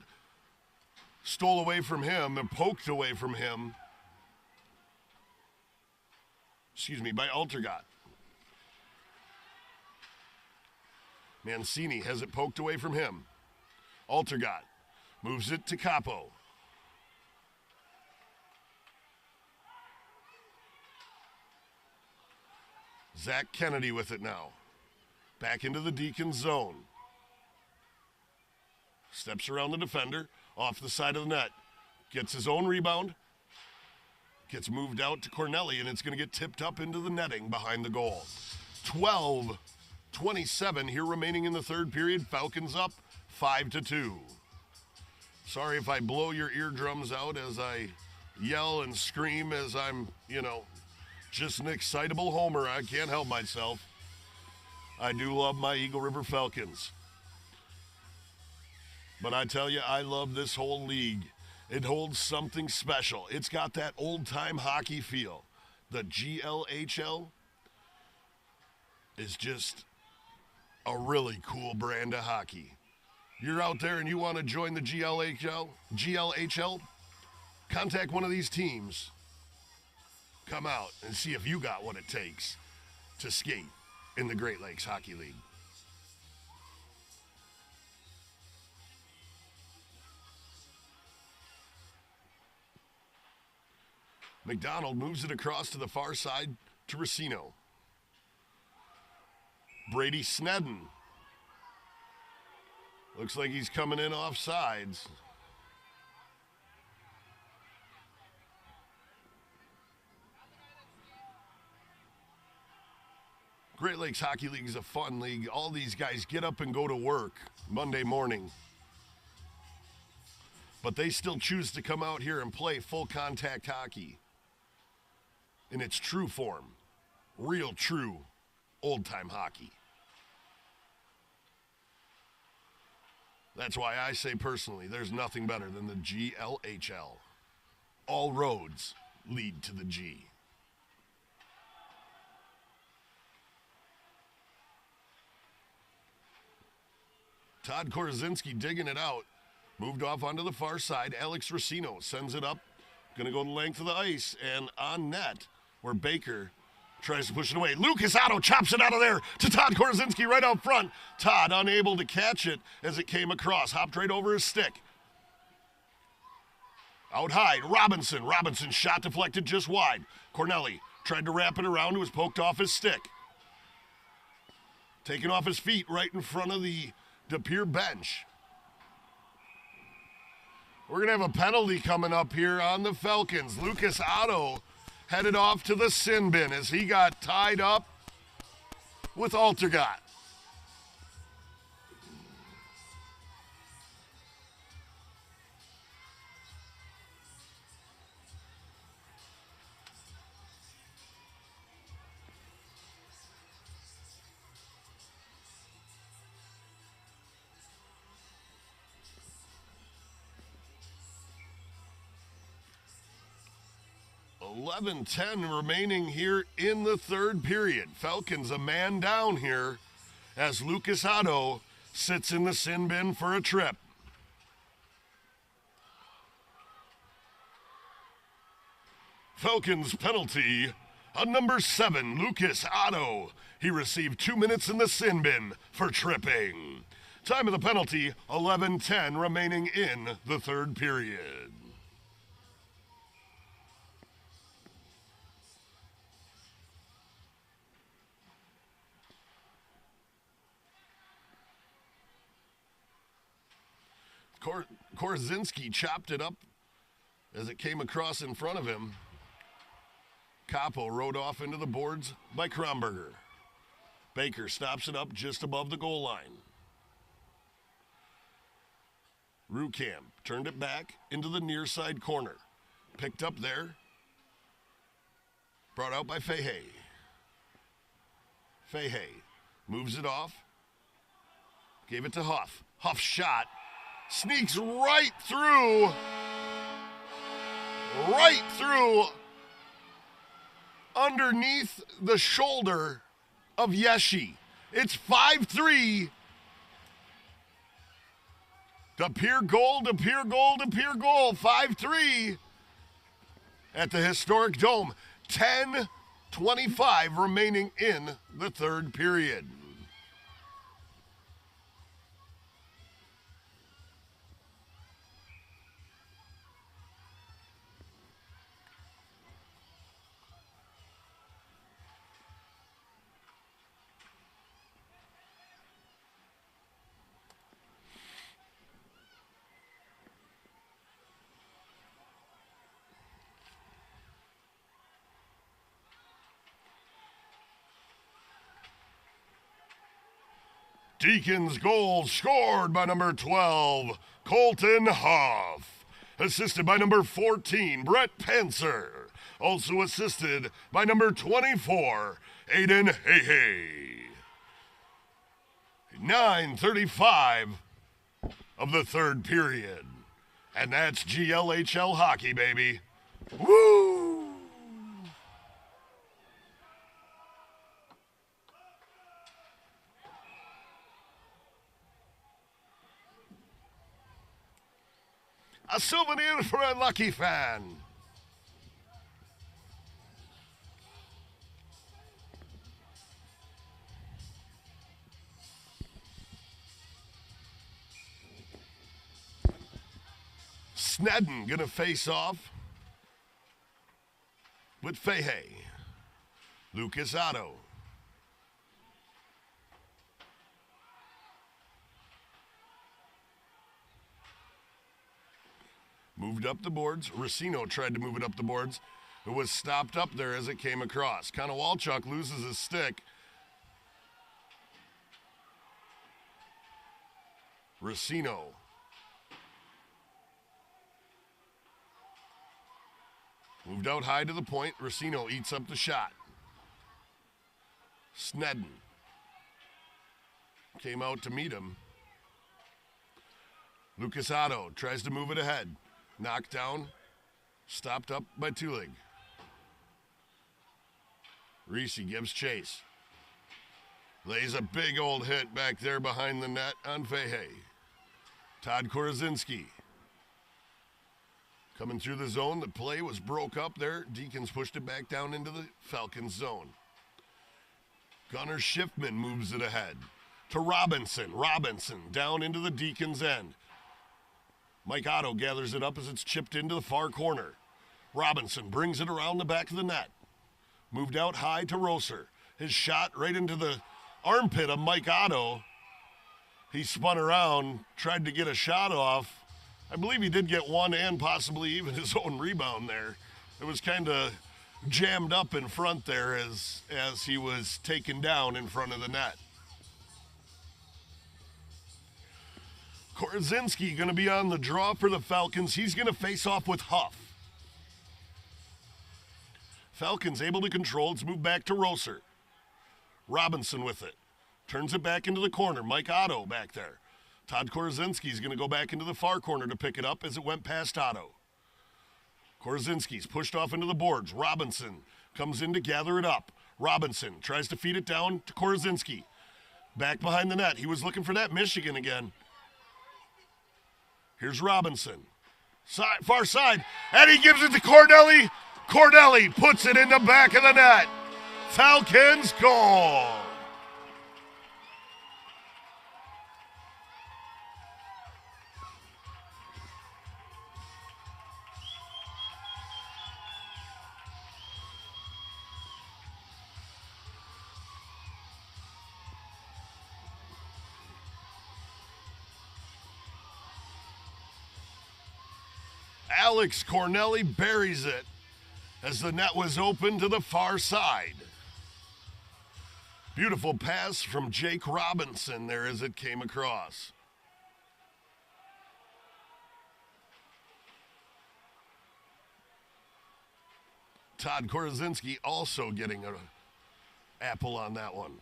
Speaker 1: stole away from him and poked away from him. By Altergott. Mancini has it poked away from him. Altergott moves it to Capo. Zach Kennedy with it now. Back into the Deacons zone. Steps around the defender, off the side of the net. Gets his own rebound. Gets moved out to Corneli, and it's going to get tipped up into the netting behind the goal. 12:27 here remaining in the third period. Falcons up 5-2. Sorry if I blow your eardrums out as I yell and scream as I'm, just an excitable homer. I can't help myself. I do love my Eagle River Falcons. But I tell you, I love this whole league. It holds something special. It's got that old-time hockey feel. The GLHL is just a really cool brand of hockey. You're out there and you want to join the GLHL, contact one of these teams. Come out and see if you got what it takes to skate in the Great Lakes Hockey League. McDonald moves it across to the far side to Racino. Brady Snedden. Looks like he's coming in off sides. Great Lakes Hockey League is a fun league. All these guys get up and go to work Monday morning. But they still choose to come out here and play full contact hockey in its true form. Real, true, old-time hockey. That's why I say personally, there's nothing better than the GLHL. All roads lead to the G. Todd Korzinski digging it out. Moved off onto the far side. Alex Racino sends it up. Going to go the length of the ice. And on net, where Baker tries to push it away. Lucas Otto chops it out of there to Todd Korzinski right out front. Todd unable to catch it as it came across. Hopped right over his stick. Out high, Robinson. Robinson's shot deflected just wide. Cornelli tried to wrap it around. It was poked off his stick. Taken off his feet right in front of the Depere bench. We're going to have a penalty coming up here on the Falcons. Lucas Otto headed off to the sin bin as he got tied up with Altergot. .11:10 remaining here in the third period. Falcons a man down here as Lucas Otto sits in the sin bin for a trip. Falcons penalty on number 7, Lucas Otto. He received 2 minutes in the sin bin for tripping. Time of the penalty, 11:10 remaining in the third period. Korzinski chopped it up as it came across in front of him. Capo rode off into the boards by Kromberger. Baker stops it up just above the goal line. Rukamp turned it back into the near side corner. Picked up there. Brought out by Fahey. Fahey moves it off. Gave it to Huff. Huff shot. Sneaks right through underneath the shoulder of Yeshi. It's 5-3. Depere goal, Depere goal, Depere goal. 5-3 at the historic Dome. 10:25 remaining in the third period. Deacons goal scored by number 12, Colton Huff. Assisted by number 14, Brett Panzer. Also assisted by number 24, Aiden Heihei. 9:35 of the third period. And that's GLHL hockey, baby. Woo! A souvenir for a lucky fan. Snedden gonna face off with Fahey. Lucas Otto. Moved up the boards. Racino tried to move it up the boards. It was stopped up there as it came across. Konowalchuk loses his stick. Racino. Moved out high to the point. Racino eats up the shot. Snedden came out to meet him. Lucas Otto tries to move it ahead. Knocked down, stopped up by Tulig. Reese gives chase. Lays a big old hit back there behind the net on Fahey. Todd Korazinski. Coming through the zone, the play was broke up there. Deacons pushed it back down into the Falcons zone. Gunnar Schiffman moves it ahead to Robinson. Robinson down into the Deacons end. Mike Otto gathers it up as it's chipped into the far corner. Robinson brings it around the back of the net. Moved out high to Rosser. His shot right into the armpit of Mike Otto. He spun around, tried to get a shot off. I believe he did get one and possibly even his own rebound there. It was kind of jammed up in front there as he was taken down in front of the net. Korazinski going to be on the draw for the Falcons. He's going to face off with Huff. Falcons able to control. It's moved back to Rosser. Robinson with it. Turns it back into the corner. Mike Otto back there. Todd Korazinski's going to go back into the far corner to pick it up as it went past Otto. Korazinski's pushed off into the boards. Robinson comes in to gather it up. Robinson tries to feed it down to Korazinski. Back behind the net. He was looking for that Michigan again. Here's Robinson. Far side. And he gives it to Cornelli. Cornelli puts it in the back of the net. Falcons goal. Alex Cornelli buries it as the net was open to the far side. Beautiful pass from Jake Robinson there as it came across. Todd Korazinski also getting an apple on that one.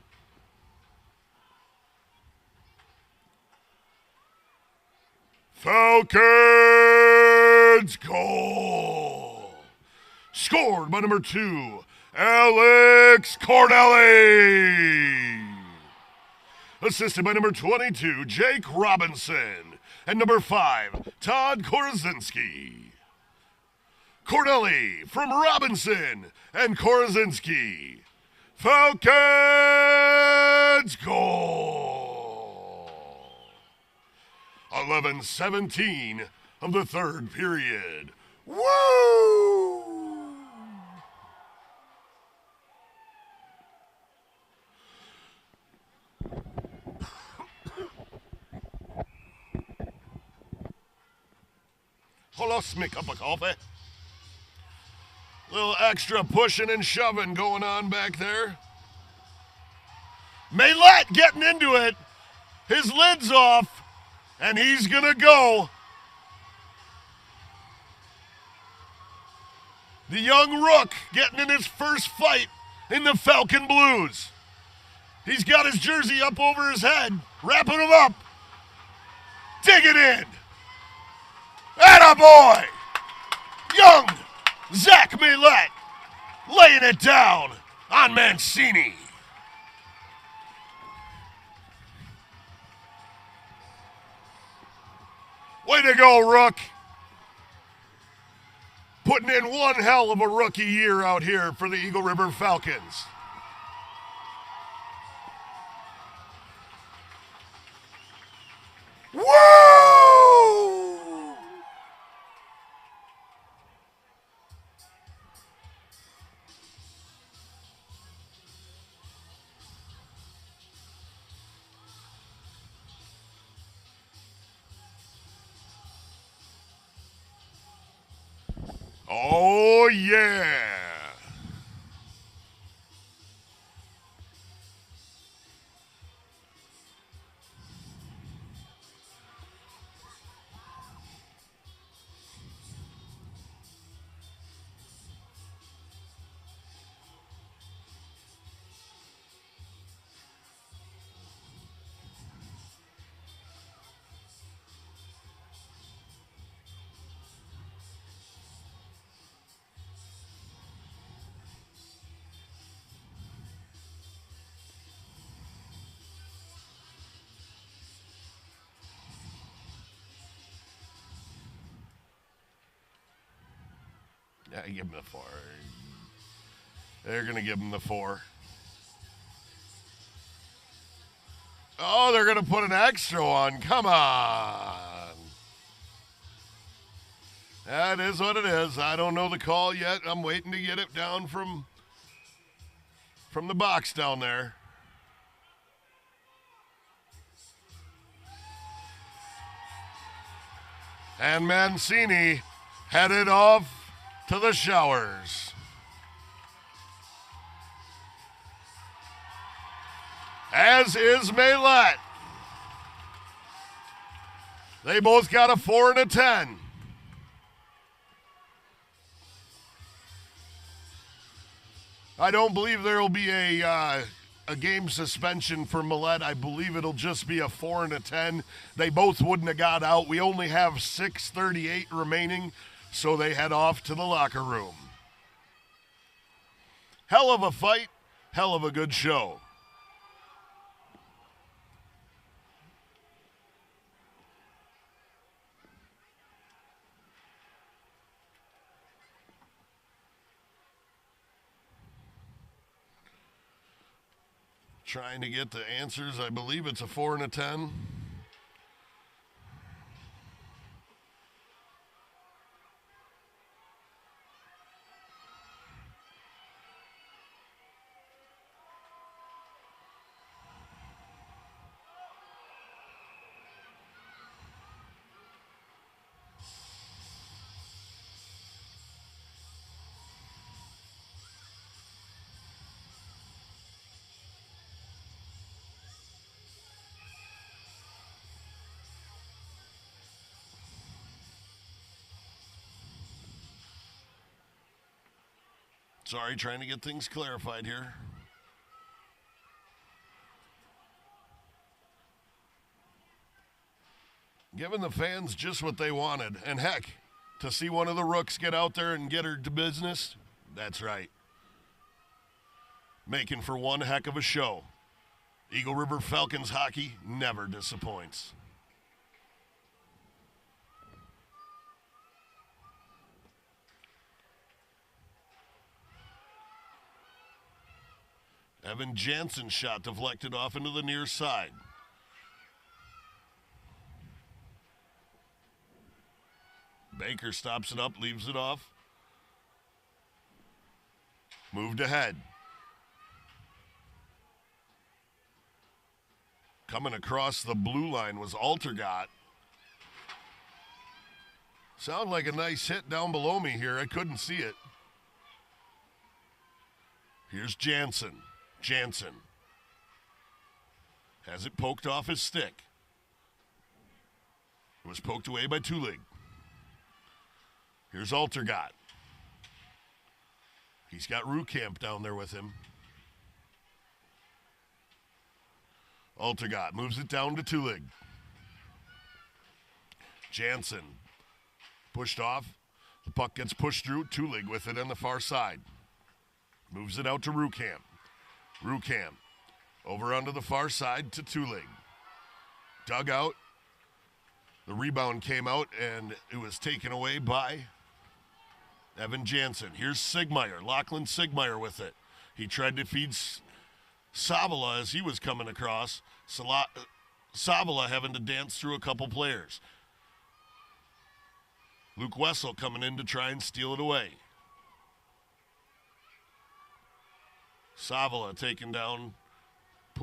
Speaker 1: Falcons goal! Scored by number 2, Alex Cornelli. Assisted by number 22, Jake Robinson. And number 5, Todd Korazinski. Cornelli from Robinson and Korazinski. Falcons goal! 11:17 of the third period. Woo! Hold on, me cup of coffee. Little extra pushing and shoving going on back there. Maylette getting into it. His lid's off, and he's going to go. The young rook getting in his first fight in the Falcon Blues. He's got his jersey up over his head, wrapping him up. Dig it in. Attaboy! Young Zach Maylette laying it down on Mancini. Way to go, Rook. Putting in one hell of a rookie year out here for the Eagle River Falcons. Woo! Oh, yeah. Yeah, give him the 4. They're going to give him the 4. Oh, they're going to put an extra one. Come on. That is what it is. I don't know the call yet. I'm waiting to get it down from the box down there. And Mancini headed off to the showers. As is Maylette. They both got a 4 and a 10. I don't believe there will be a game suspension for Millette. I believe it'll just be a 4 and a 10. They both wouldn't have got out. We only have 6:38 remaining, so they head off to the locker room. Hell of a fight, hell of a good show. Trying to get the answers. I believe it's a 4 and a 10. Sorry, trying to get things clarified here. Giving the fans just what they wanted. And heck, to see one of the rooks get out there and get her to business, that's right. Making for one heck of a show. Eagle River Falcons hockey never disappoints. Evan Jansen's shot deflected off into the near side. Baker stops it up, leaves it off. Moved ahead. Coming across the blue line was Altergott. Sound like a nice hit down below me here. I couldn't see it. Here's Jansen. Jansen has it poked off his stick. It was poked away by Tulig. Here's Altergott. He's got Rukamp down there with him. Altergott moves it down to Tulig. Jansen pushed off. The puck gets pushed through. Tulig with it on the far side. Moves it out to Rukamp. Rukamp over onto the far side to Tulig. Dug out. The rebound came out, and it was taken away by Evan Jansen. Here's Sigmeyer. Lachlan Sigmeyer with it. He tried to feed Savala as he was coming across. Savala having to dance through a couple players. Luke Wessel coming in to try and steal it away. Savala taken down,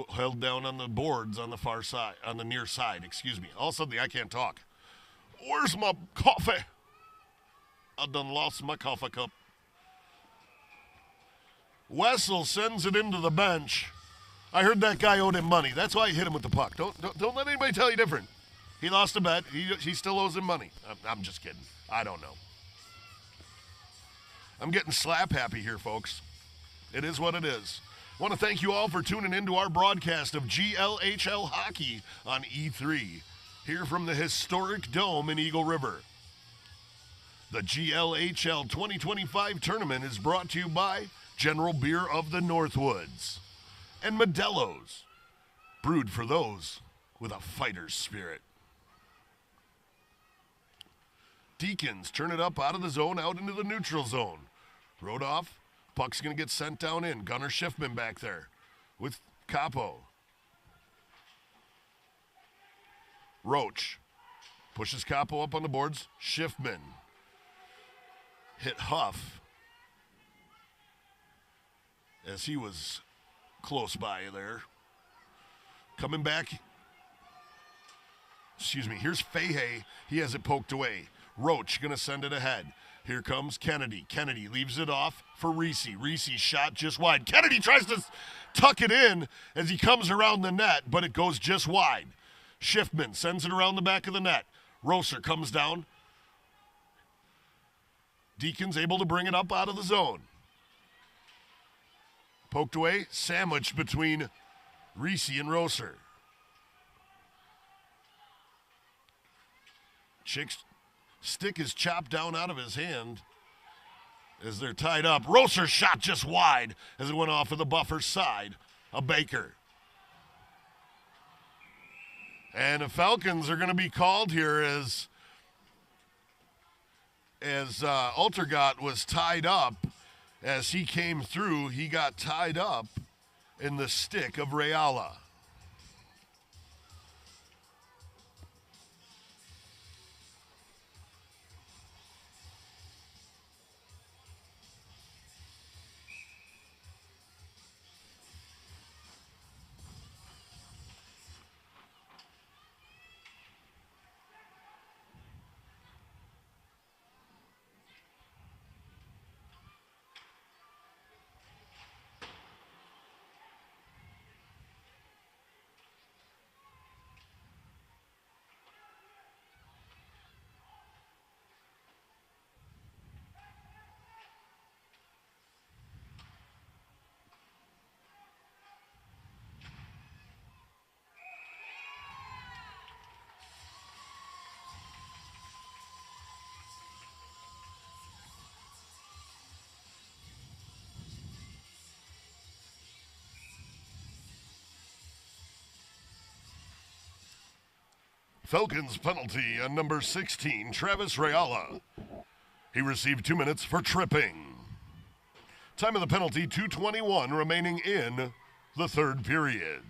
Speaker 1: held down on the boards on the far side, on the near side, excuse me. All of a sudden, I can't talk. Where's my coffee? I done lost my coffee cup. Wessel sends it into the bench. I heard that guy owed him money. That's why I hit him with the puck. Don't let anybody tell you different. He lost a bet. He still owes him money. I'm just kidding. I don't know. I'm getting slap happy here, folks. It is what it is. I want to thank you all for tuning in to our broadcast of GLHL hockey on E3, here from the historic Dome in Eagle River. The GLHL 2025 tournament is brought to you by General Beer of the Northwoods and Modelo's, brewed for those with a fighter's spirit. Deacons turn it up out of the zone, out into the neutral zone. Rode off. Puck's going to get sent down in. Gunnar Schiffman back there with Capo. Roach pushes Capo up on the boards. Schiffman hit Huff as he was close by there. Coming back. Here's Fahey. He has it poked away. Roach going to send it ahead. Here comes Kennedy. Kennedy leaves it off for Reese. Reese shot just wide. Kennedy tries to tuck it in as he comes around the net, but it goes just wide. Schiffman sends it around the back of the net. Rosser comes down. Deacons able to bring it up out of the zone. Poked away, sandwiched between Reese and Rosser. Chick's stick is chopped down out of his hand as they're tied up. Rosser shot just wide as it went off of the buffer side of Baker. And the Falcons are going to be called here as Altergott was tied up. As he came through, he got tied up in the stick of Reala. Falcons penalty on number 16, Travis Reala. He received 2 minutes for tripping. Time of the penalty, 2:21 remaining in the third period.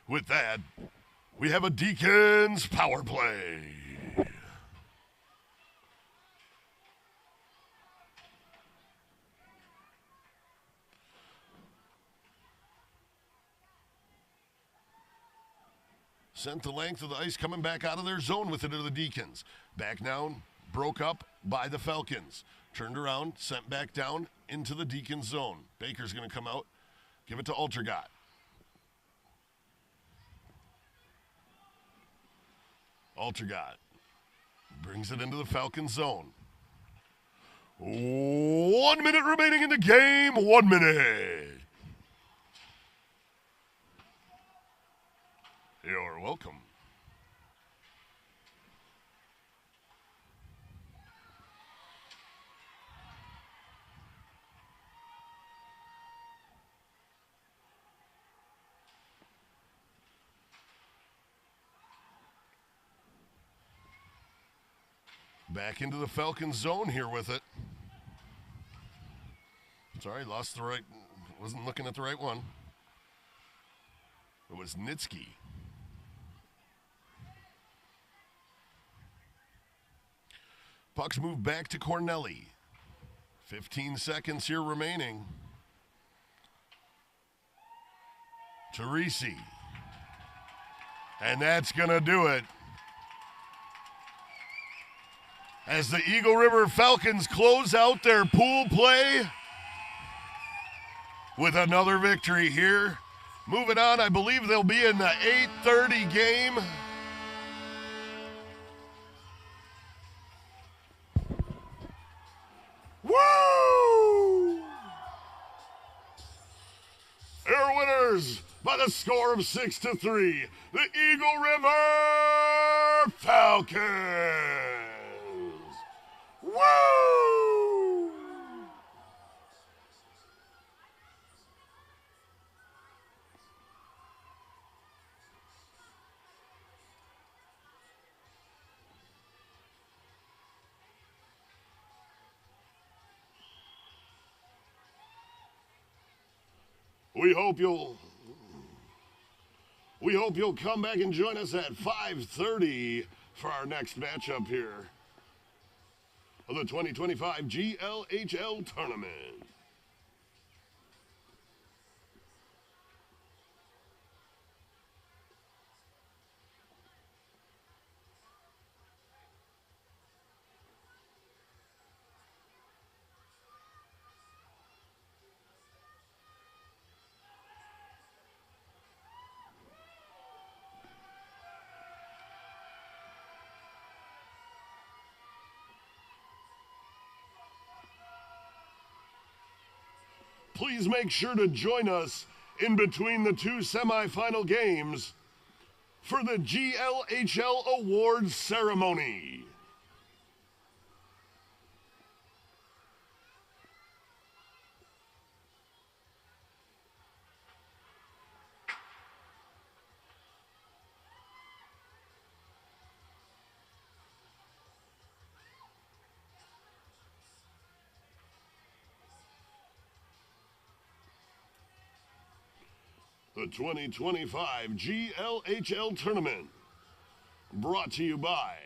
Speaker 1: With that, we have a Deacons power play. Sent the length of the ice, coming back out of their zone with it to the Deacons. Back down, broke up by the Falcons. Turned around, sent back down into the Deacons zone. Baker's going to come out, give it to Altergott. Altergott brings it into the Falcons zone. 1 minute remaining in the game, 1 minute. You're welcome. Back into the Falcons zone here with it. Sorry, lost the right, wasn't looking at the right one. It was Nitsky. Pucks move back to Cornelli. 15 seconds here remaining. Teresi. And that's going to do it. As the Eagle River Falcons close out their pool play with another victory here. Moving on, I believe they'll be in the 8:30 game. Woo! They're winners by the score of 6-3. The Eagle River Falcons. Woo! We hope you'll come back and join us at 5:30 for our next matchup here of the 2025 GLHL tournament. Please make sure to join us in between the two semifinal games for the GLHL Awards ceremony. The 2025 GLHL tournament, brought to you by